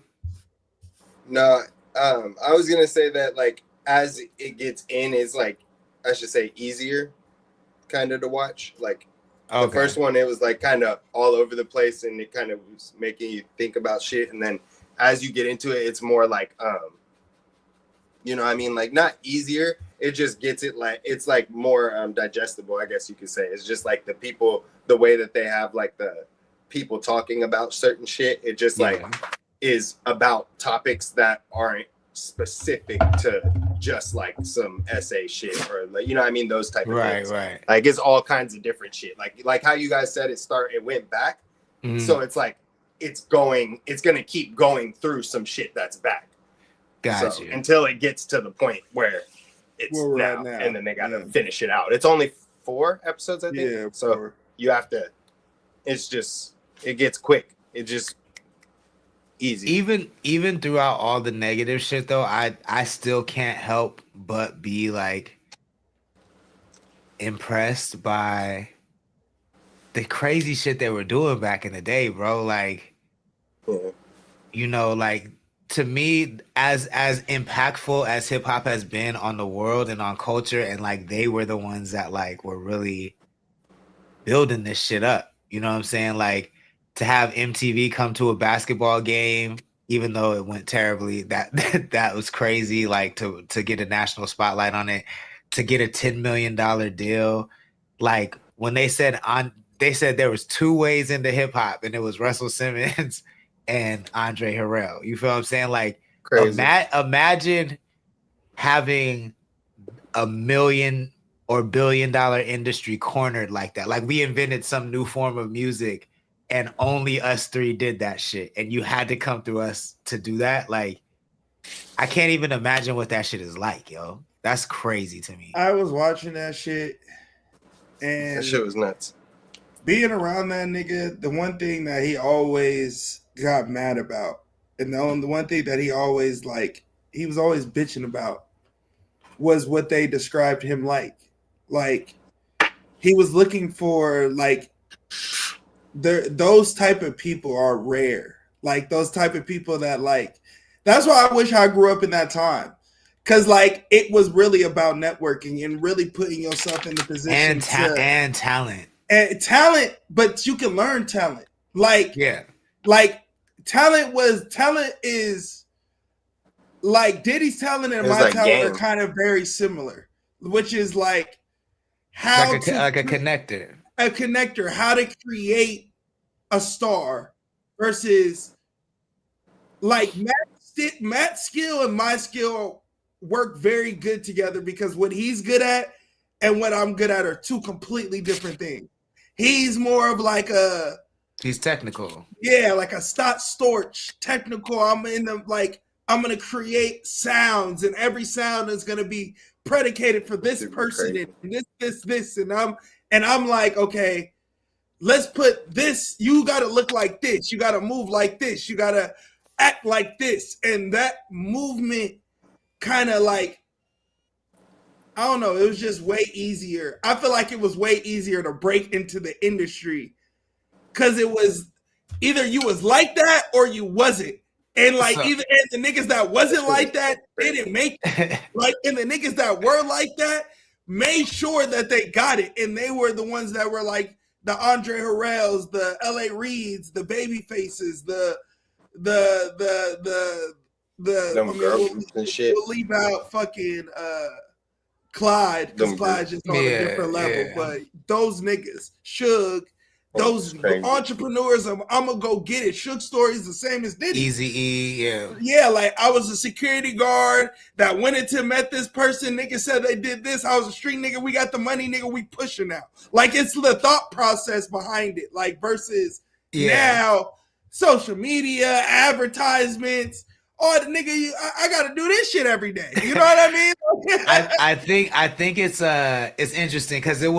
No, I was gonna say that like as it gets in, it's like I should say easier, kind of to watch. Like the first one, it was like kind of all over the place, and it kind of was making you think about shit. And then as you get into it, it's more like you know what I mean, like not easier. It just gets it like it's like more digestible, I guess you could say. It's just like the way that they have like the people talking about certain shit, it just like is about topics that aren't specific to just like some essay shit or like, you know what I mean, those type of things. Right. Like it's all kinds of different shit. Like how you guys said it went back. So it's like it's gonna keep going through some shit that's back. Gotcha. Until it gets to the point where it's now, and then they gotta finish it out. It's only 4 episodes, I think. Yeah, so 4. You have to. It's just. It gets quick. It just easy. Even throughout all the negative shit though, I still can't help but be like impressed by the crazy shit they were doing back in the day, bro. Like, you know, like to me, as impactful as hip hop has been on the world and on culture, and like they were the ones that like were really building this shit up. You know what I'm saying? Like, to have MTV come to a basketball game, even though it went terribly, that was crazy. Like to get a national spotlight on it, to get a $10 million deal. Like when they said there was 2 ways into hip hop, and it was Russell Simmons and Andre Harrell. You feel what I'm saying? Like crazy. Imagine having $1 million or $1 billion industry cornered like that. Like we invented some new form of music, and only us three did that shit, and you had to come through us to do that. Like, I can't even imagine what that shit is like, yo. That's crazy to me. I was watching that shit, and that shit was nuts. Being around that nigga, the one thing that he always got mad about, and the one thing that he always he was always bitching about, was what they described him like. Like, he was looking for those type of people are rare. Like, those type of people that that's why I wish I grew up in that time. Cause it was really about networking and really putting yourself in the position and talent. And talent, but you can learn talent. Talent is Diddy's talent and my talent are kind of very similar, which is how like a connector. A connector, how to create a star versus Matt's skill and my skill work very good together, because what he's good at and what I'm good at are two completely different things. He's more of he's technical. Yeah, like a Stott Storch technical. I'm in the I'm gonna create sounds, and every sound is gonna be predicated for this person and this, and I'm like, okay, let's put this. You gotta look like this. You gotta move like this. You gotta act like this, and that movement kind of I don't know. It was just way easier. I feel like it was way easier to break into the industry because it was either you was like that or you wasn't. And and the niggas that wasn't like that, they didn't make it. And the niggas that were like that made sure that they got it. And they were the ones that were the Andre Harrells, the LA Reeds, the Baby Faces, girls and shit. We'll leave out fucking Clyde, because Clyde's just on a different level. But those niggas, Suge, those entrepreneurs, I'm gonna go get it. Suge story is the same as Diddy. Easy-E, yeah. Yeah, I was a security guard that went into met this person. Nigga said they did this. I was a street nigga. We got the money, nigga. We pushing now. It's the thought process behind it. Versus now, social media, advertisements. Oh, the nigga, I gotta do this shit every day. You know what I mean? I think it's interesting because it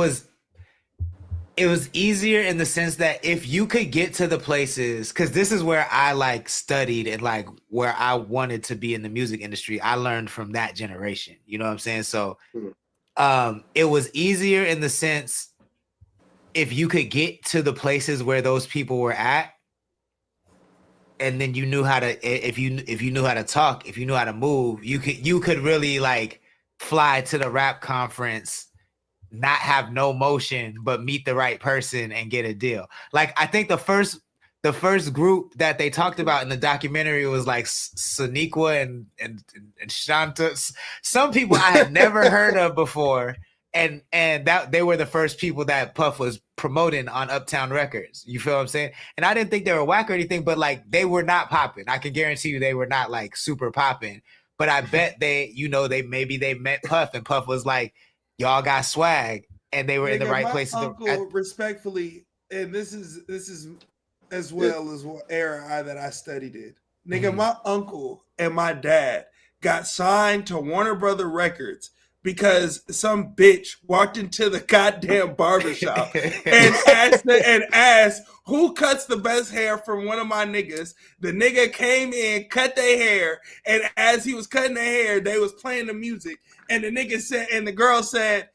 was easier in the sense that if you could get to the places, because this is where I studied and where I wanted to be in the music industry. I learned from that generation. You know what I'm saying? So it was easier in the sense if you could get to the places where those people were at. And then you knew how to, if you knew how to talk, if you knew how to move, you could really fly to the rap conference, not have no motion, but meet the right person and get a deal. I think the first group that they talked about in the documentary was Soniqua and Shanta, some people I had never heard of before. And that they were the first people that Puff was promoting on Uptown Records. You feel what I'm saying? And I didn't think they were whack or anything, but they were not popping. I can guarantee you they were not super popping. But I bet they met Puff, and Puff was like, y'all got swag, and they were in the right place. Respectfully, and this is as well as what era that I studied in. Nigga, my uncle and my dad got signed to Warner Brother Records because some bitch walked into the goddamn barbershop and asked who cuts the best hair from one of my niggas. The nigga came in, cut their hair, and as he was cutting their hair, they was playing the music. And the nigga said, and the girl said,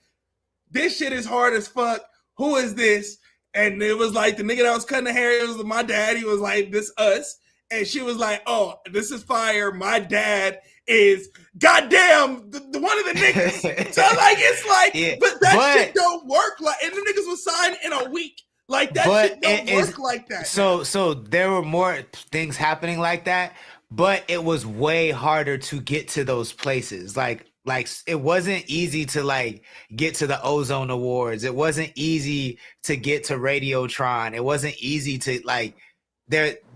"This shit is hard as fuck. Who is this?" And it was the nigga that was cutting the hair, it was my dad. He was like, "This us." And she was like, "Oh, this is fire. My dad is goddamn the one of the niggas." So but that shit don't work. And the niggas was signed in a week. That shit don't work like that. So there were more things happening like that, but it was way harder to get to those places. It wasn't easy to get to the Ozone Awards. It wasn't easy to get to Radiotron. It wasn't easy to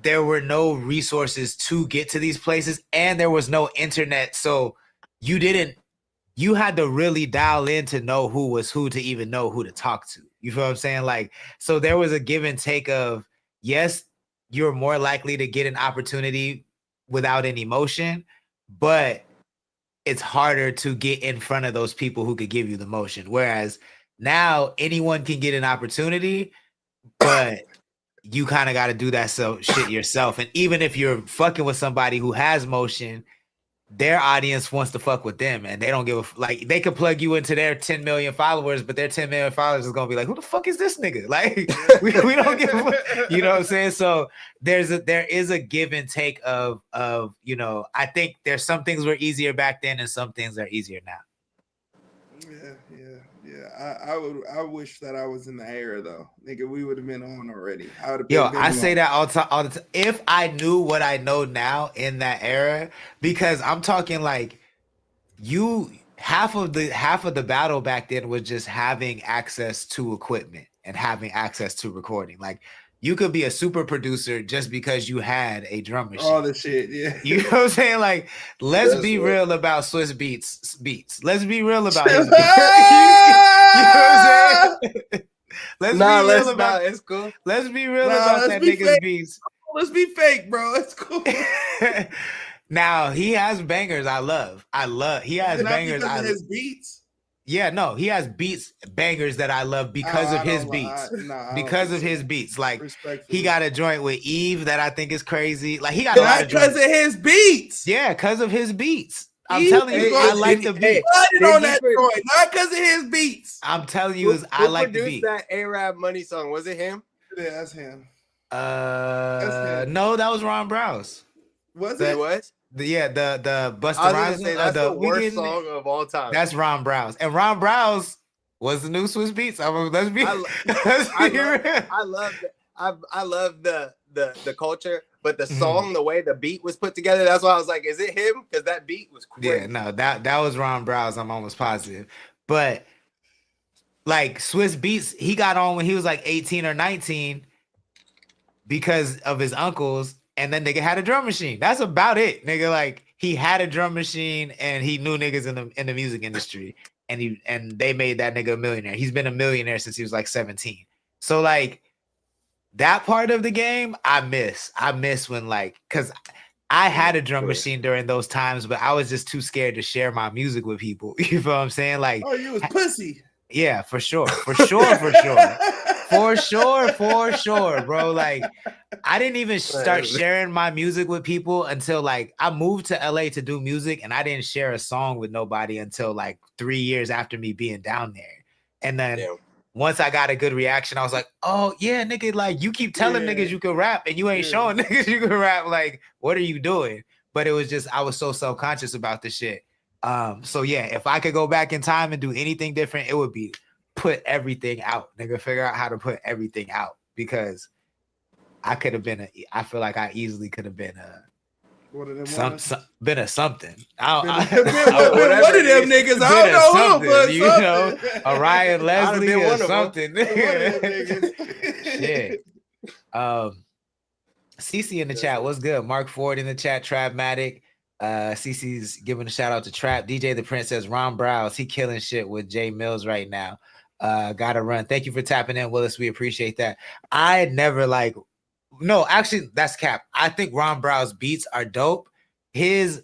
there were no resources to get to these places, and there was no internet. So you had to really dial in to know who was who to even know who to talk to. You feel what I'm saying? So there was a give and take of yes, you're more likely to get an opportunity without any motion, but it's harder to get in front of those people who could give you the motion. Whereas now anyone can get an opportunity, but you kind of got to do that shit yourself. And even if you're fucking with somebody who has motion, their audience wants to fuck with them, and they don't give a like. They could plug you into their 10 million followers, but their 10 million followers is gonna be like, "Who the fuck is this nigga?" Like, we don't give a, you know what I'm saying? So there is a give and take of you know. I think there's some things were easier back then, and some things are easier now. I wish that I was in the era though, nigga. We would have been on already. I say that all the time. If I knew what I know now in that era, because I'm talking like half of the battle back then was just having access to equipment and having access to recording. Like you could be a super producer just because you had a drum machine. All the shit, yeah. You know what I'm saying? Like, let's be real about Swiss Beats. Let's be real about his beats. You know what I'm saying? Let's be real about it's cool. Let's be real about that nigga's fake. beats. Let's be fake, bro. It's cool. Now he has bangers. I love. He has bangers. Because of his beats. Yeah, no, he has bangers that I love because of his beats. Because of his beats. Like he got a joint with Eve that I think is crazy. Like he got a lot of joints. Because of his beats. Yeah, because of his beats. I'm telling you, I like the beat. On that joint, not because of his beats. I'm telling you, I like the beat. That A-Rap Money song, was it him? Yeah, that's him. No, that was Ron Browse. Was it? What? The Busta Rhymes. That's the worst song of all time. That's Ron Browse, and Ron Browse was the new Swiss Beats. I love the culture, but the song, the way the beat was put together, that's why I was like, is it him? Because that beat was crazy. Yeah, no, that was Ron Browse. I'm almost positive, but like Swiss Beats, he got on when he was like 18 or 19 because of his uncles. And then nigga had a drum machine. That's about it, nigga. Like he had a drum machine and he knew niggas in the music industry, and they made that nigga a millionaire. He's been a millionaire since he was like 17. So like that part of the game, I miss when like, cause I had a drum machine during those times, but I was just too scared to share my music with people. You feel what I'm saying? Like, oh, you was pussy. Yeah, for sure, bro. Like, I didn't even start sharing my music with people until like I moved to LA to do music, and I didn't share a song with nobody until like 3 years after me being down there. And then once I got a good reaction, I was like, oh yeah, nigga, like you keep telling niggas you can rap and you ain't showing niggas you can rap. Like, what are you doing? But it was just, I was so self-conscious about the shit. So yeah, if I could go back in time and do anything different, it would be put everything out, nigga. Figure out how to put everything out, because I could have been I feel like I easily could have been a something. One of them niggas. I don't know who, but you know, a Ryan Leslie or something. Shit. CC in the chat, what's good? Mark Ford in the chat, Trapmatic. CC's giving a shout out to Trap. DJ the Prince says Ron Browse, he killing shit with Jay Mills right now. Gotta run. Thank you for tapping in, Willis. We appreciate that. I never like, no, actually, that's cap. I think Ron Browse beats are dope. His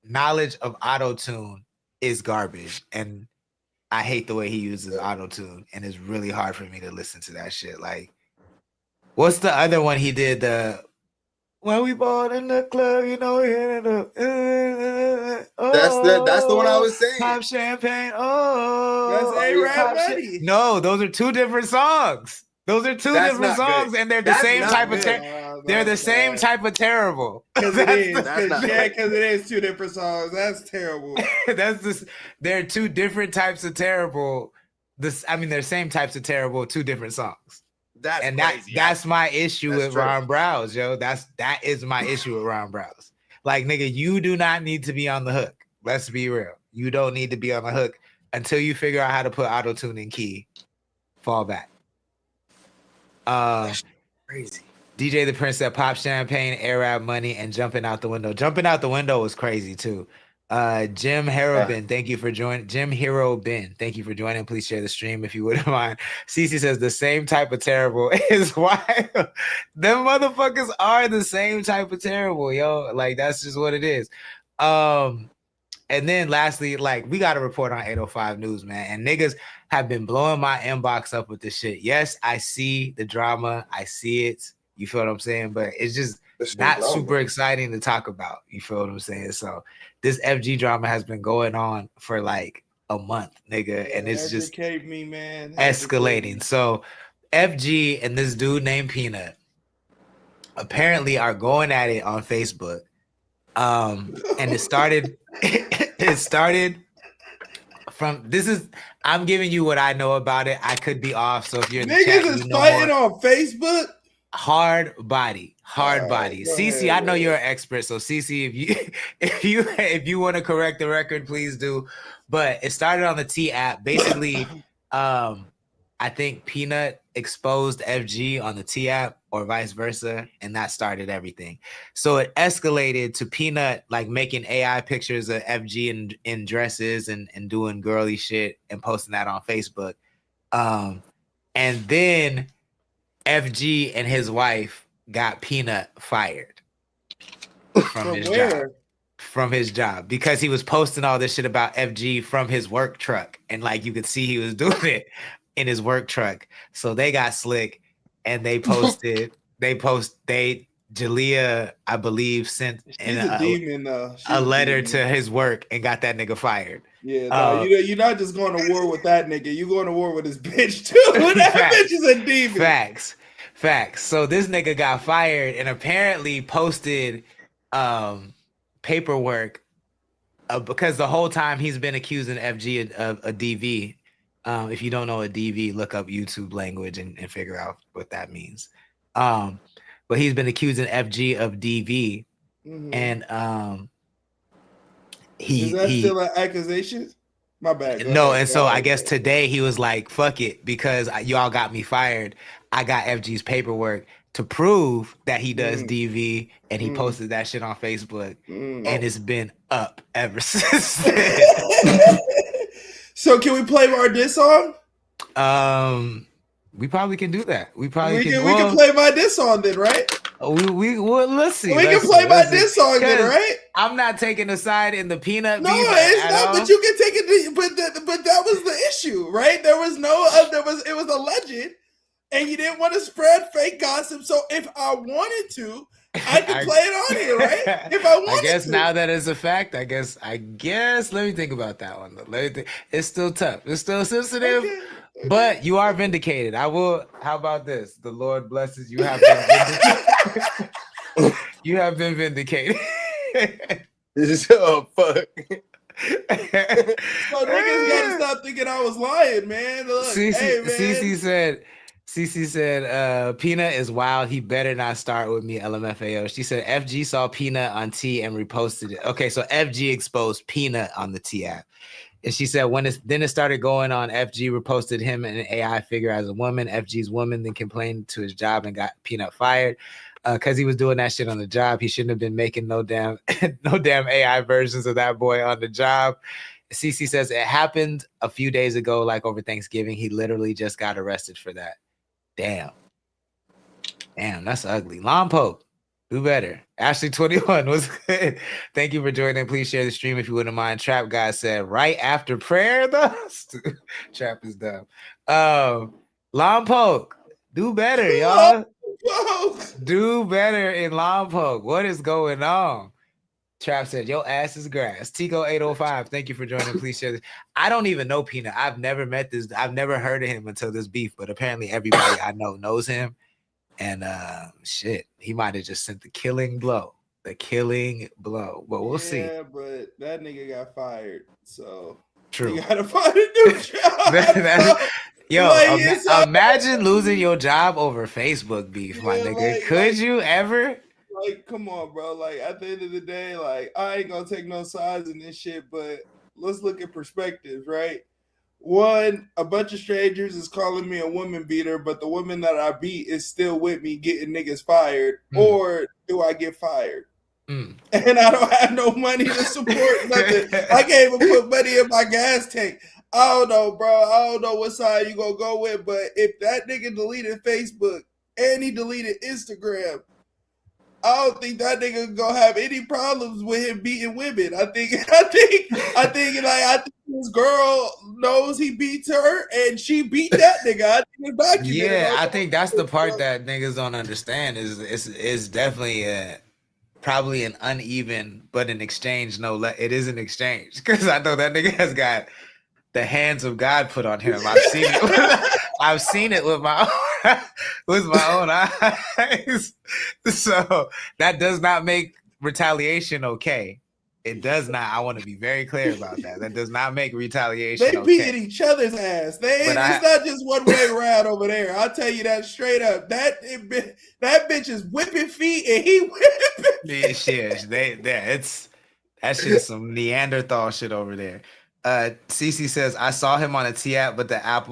knowledge of auto-tune is garbage, and I hate the way he uses auto-tune, and it's really hard for me to listen to that shit. Like, what's the other one he did? When we bought in the club, you know, that's the one I was saying. Pop champagne. Oh, that's A-Rap Money. No, those are two different songs. Those are two different songs, and they're the same type of. They're the same type of terrible. Because it is two different songs. That's terrible. That's just. They're two different types of terrible. They're same types of terrible. Two different songs. That's my issue with Ron Browse, yo. That is my issue with Ron Browse. Like, nigga, you do not need to be on the hook. Let's be real. You don't need to be on the hook until you figure out how to put auto-tune in key. Fall back. That's crazy. DJ the Prince said Pop Champagne, A-Rap Money, and Jumping Out the Window. Jumping Out the Window was crazy too. Jim Harrowbin, thank you for joining. Jim Hero Ben, thank you for joining. Please share the stream if you wouldn't mind. Cece says the same type of terrible is why them motherfuckers are the same type of terrible, yo. Like that's just what it is. And then lastly, like we got to report on 805 News, man. And niggas have been blowing my inbox up with this shit. Yes, I see the drama. I see it. You feel what I'm saying? But it's just not super exciting to talk about. You feel what I'm saying? So this FG drama has been going on for like a month, nigga. And it's just me, man. Escalating. So FG and this dude named Peanut apparently are going at it on Facebook. And it started from I'm giving you what I know about it. I could be off. So if you're in the chat, niggas is fighting on Facebook. Hard body. Cece, I know you're an expert. So Cece, if you want to correct the record, please do. But it started on the T app. Basically, I think Peanut exposed FG on the T app or vice versa, and that started everything. So it escalated to Peanut like making AI pictures of FG in dresses and doing girly shit and posting that on Facebook. And then FG and his wife got Peanut fired from his job. From his job because he was posting all this shit about FG from his work truck, and like you could see he was doing it in his work truck. So they got slick and they posted. Jalea, I believe, sent a letter to his work and got that nigga fired. Yeah, no, you're not just going to war with that nigga. You're going to war with his bitch too. That bitch is a demon. Facts. So this nigga got fired and apparently posted paperwork because the whole time he's been accusing FG of a DV. If you don't know a DV, look up YouTube language and figure out what that means. But he's been accusing FG of DV, and is that still an accusation? My bad. No, and so I guess today he was like, "Fuck it," because y'all got me fired. I got FG's paperwork to prove that he does DV, and he posted that shit on Facebook, and it's been up ever since then. So can we play our diss song? We probably can do that. We can play my diss song then, right? Let's see. We can play my diss song then, right? I'm not taking a side in the Peanut. No, it's not. But you can take it. But that was the issue, right? It was alleged, and you didn't want to spread fake gossip. So if I wanted to, I could play it on here, right? If I wanted I guess to. Now that it's a fact, I guess. Let me think about that one. It's still tough. It's still sensitive. Okay. But you are vindicated. I will. How about this? The Lord blesses you. Have been vindicated. You have been vindicated. Oh fuck. So niggas gotta stop thinking I was lying, man. Look, Cece said, Peanut is wild. He better not start with me, LMFAO. She said, FG saw Peanut on T and reposted it. Okay, so FG exposed Peanut on the T app. And she said, then it started going on, FG reposted him and an AI figure as a woman. FG's woman then complained to his job and got Peanut fired because he was doing that shit on the job. He shouldn't have been making no damn AI versions of that boy on the job. Cece says it happened a few days ago, like over Thanksgiving. He literally just got arrested for that. Damn, that's ugly. Lompo, do better. Ashley 21 was good. Thank you for joining. Please share the stream if you wouldn't mind. Trap guy said right after prayer though. Trap is dumb. Lompo, do better, y'all. Do better in Lompo. What is going on? Trap said, your ass is grass. Tico 805, thank you for joining. Please share this. I don't even know Peanut. I've never met this. I've never heard of him until this beef, but apparently everybody I know knows him. And shit, he might have just sent the killing blow. But we'll see. Yeah, but that nigga got fired. So true. You gotta find a new job. Imagine losing your job over Facebook beef, my nigga. Could you ever? Like, come on, bro. Like, at the end of the day, like, I ain't gonna take no sides in this shit, but let's look at perspectives, right? One, a bunch of strangers is calling me a woman beater, but the woman that I beat is still with me getting niggas fired. Or do I get fired? and I don't have no money to support nothing. I can't even put money in my gas tank. I don't know, bro. I don't know what side you gonna go with, but if that nigga deleted Facebook and he deleted Instagram, I don't think that nigga gonna have any problems with him beating women. I think this girl knows he beats her and she beat that nigga. I think it's documented. Yeah, I think that's the part that niggas don't understand is definitely probably an uneven, but an exchange. It is an exchange because I know that nigga has got the hands of God put on him. I've seen it. I've seen it with my own eyes. So that does not make retaliation okay. It does not. I want to be very clear about that. That does not make retaliation okay. They beating each other's ass. It's not just one way around over there. I'll tell you that straight up. That bitch is whipping feet and he whipping feet. That shit is some Neanderthal shit over there. CC says, I saw him on a T-app, but the app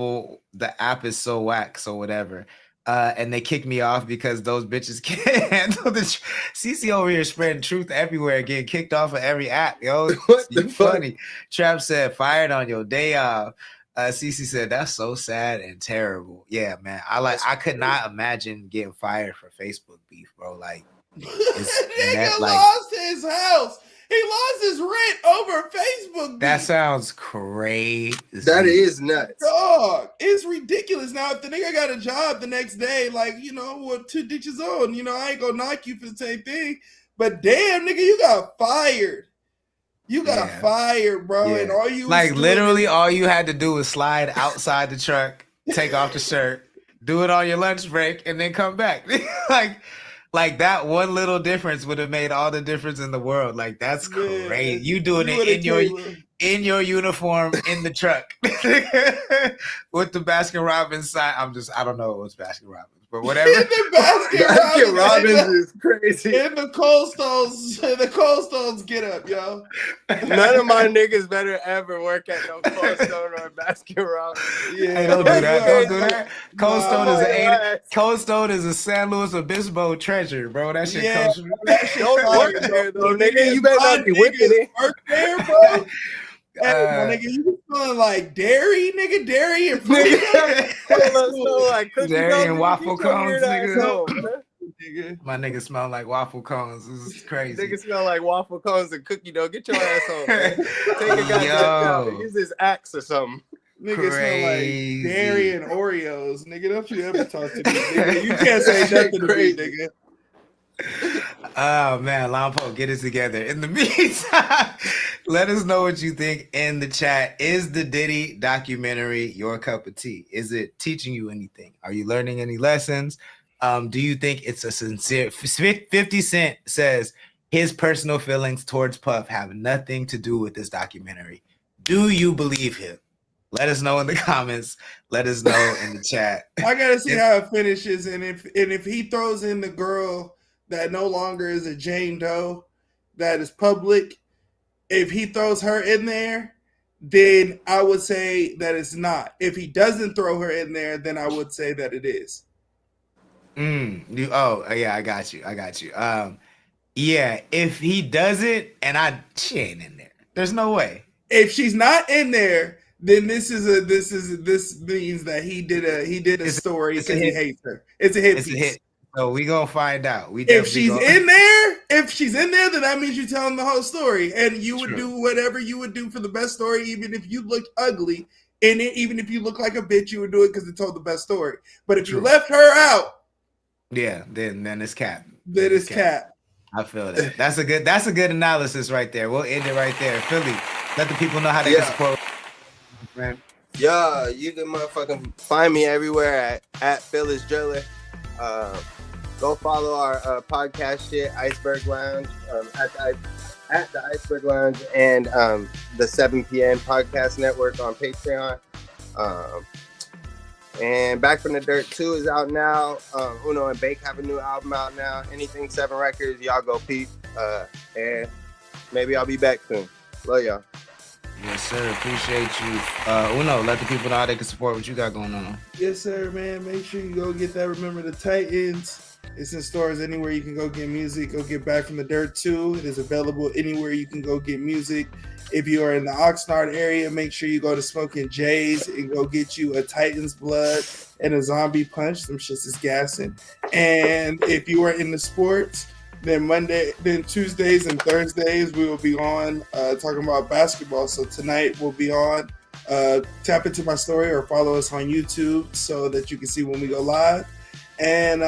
is so whack, so whatever. And they kicked me off because those bitches can't handle the CC over here spreading truth everywhere, getting kicked off of every app, yo. You funny. Trap said, fired on your day off. CC said, that's so sad and terrible. Yeah, man. I could not imagine getting fired for Facebook beef, bro. Like, nigga lost his house. He lost his rent over Facebook beef. That sounds crazy. That is nuts. Dog, it's ridiculous. Now, if the nigga got a job the next day, like, what 2 ditches on, I ain't gonna knock you for the same thing. But damn, nigga, you got fired. You got fired, bro. Yeah. And all you all you had to do was slide outside the truck, take off the shirt, do it on your lunch break, and then come back. Like that one little difference would have made all the difference in the world. Like that's crazy. You doing it in your uniform in the truck with the Baskin Robbins sign. I don't know what was Baskin Robbins, but whatever. Baskin Robbins is crazy. In the Cold Stones get up, yo. None of my niggas better ever work at no Cold Stone or Baskin Robbins. Yeah, hey, don't do that. Don't do that. Cold Stone is a San Luis Obispo treasure, bro. That shit comes from don't work there though, nigga. You better not be whipping it. Work there, bro. Hey, nigga, you feeling like dairy, nigga? Dairy and fruit? Dairy and waffle cones, nigga. My nigga smell like waffle cones. This is crazy. Nigga smell like waffle cones and cookie dough. Get your ass home, man. Take a goddamn shower. Use this axe or something. Nigga smell like dairy and Oreos. Nigga, don't you ever talk to me, nigga. You can't say nothing to me, nigga. Oh man, Lompo, get it together. In the meantime, let us know what you think in the chat. Is the Diddy documentary your cup of tea? Is it teaching you anything? Are you learning any lessons? Do you think it's a sincere? 50 Cent says his personal feelings towards Puff have nothing to do with this documentary. Do you believe him? Let us know in the comments. Let us know in the chat. I gotta see how it finishes, and if he throws in the girl that no longer is a Jane Doe, that is public, if he throws her in there, then I would say that it's not. If he doesn't throw her in there, then I would say that it is. I got you. Yeah, if he does it and she ain't in there, there's no way. If she's not in there, then this means that he did a story because he hates her. It's a hit piece. A hit. So we gonna find out. If she's in there, then that means you're telling the whole story, and you would do whatever you would do for the best story, even if you looked ugly in it. Even if you look like a bitch, you would do it because it told the best story. But if you left her out, then it's cap. Then it's cap. I feel that. That's a good analysis right there. We'll end it right there. Philly, let the people know how they can support. Man. Yeah, you can motherfucking find me everywhere at Phyllis Driller. Go follow our podcast shit, Iceberg Lounge, at the Iceberg Lounge, and the 7 p.m. podcast network on Patreon. And Back from the Dirt 2 is out now. Uno and Bake have a new album out now. Anything 7 Records, y'all go peep. And maybe I'll be back soon. Love y'all. Yes, sir. Appreciate you. Uno, let the people know how they can support what you got going on. Yes, sir, man. Make sure you go get that Remember the Titans It's in stores anywhere you can go get music. Go get Back from the Dirt 2. It is available anywhere you can go get music. If you are in the Oxnard area, make sure you go to Smoking Jay's and go get you a Titan's Blood and a Zombie Punch. Some shits is gassing. And if you are in the sports, then Tuesdays and Thursdays, we will be on talking about basketball. So tonight we'll be on. Tap into my story or follow us on YouTube so that you can see when we go live. And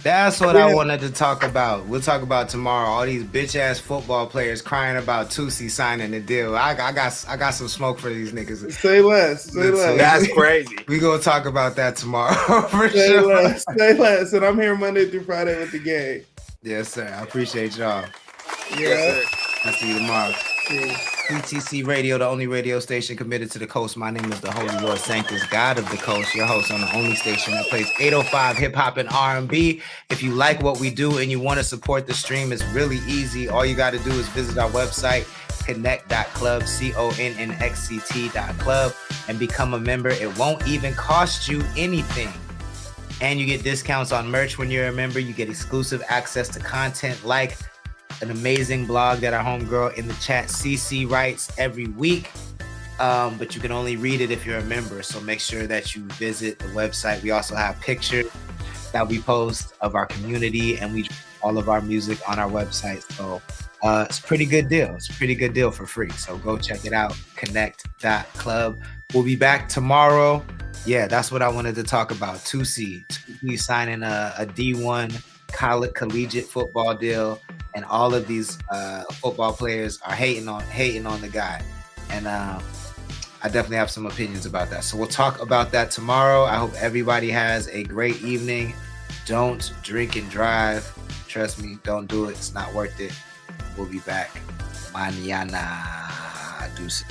that's what I wanted to talk about. We'll talk about tomorrow. All these bitch ass football players crying about Tusi signing the deal. I got some smoke for these niggas. Say less. Say less. That's crazy. We gonna talk about that tomorrow for Say sure. less. Say less. And I'm here Monday through Friday with the gang. Yes, sir. I appreciate y'all. Yeah. I'll see you tomorrow. Peace. CTC Radio, the only radio station committed to the coast. My name is the Holy Lord Sanctus, God of the Coast, your host on the only station that plays 805 hip hop and R&B. If you like what we do and you want to support the stream, it's really easy. All you got to do is visit our website, connect.club, connxct.club, and become a member. It won't even cost you anything. And you get discounts on merch when you're a member. You get exclusive access to content like an amazing blog that our homegirl in the chat, CC, writes every week. But you can only read it if you're a member. So make sure that you visit the website. We also have pictures that we post of our community, and we all of our music on our website. So it's a pretty good deal. It's a pretty good deal for free. So go check it out. Connect.club. We'll be back tomorrow. Yeah, that's what I wanted to talk about. Tusi signing a D1 collegiate football deal. And all of these football players are hating on the guy. And I definitely have some opinions about that. So we'll talk about that tomorrow. I hope everybody has a great evening. Don't drink and drive. Trust me, don't do it. It's not worth it. We'll be back. Mañana. Deuces.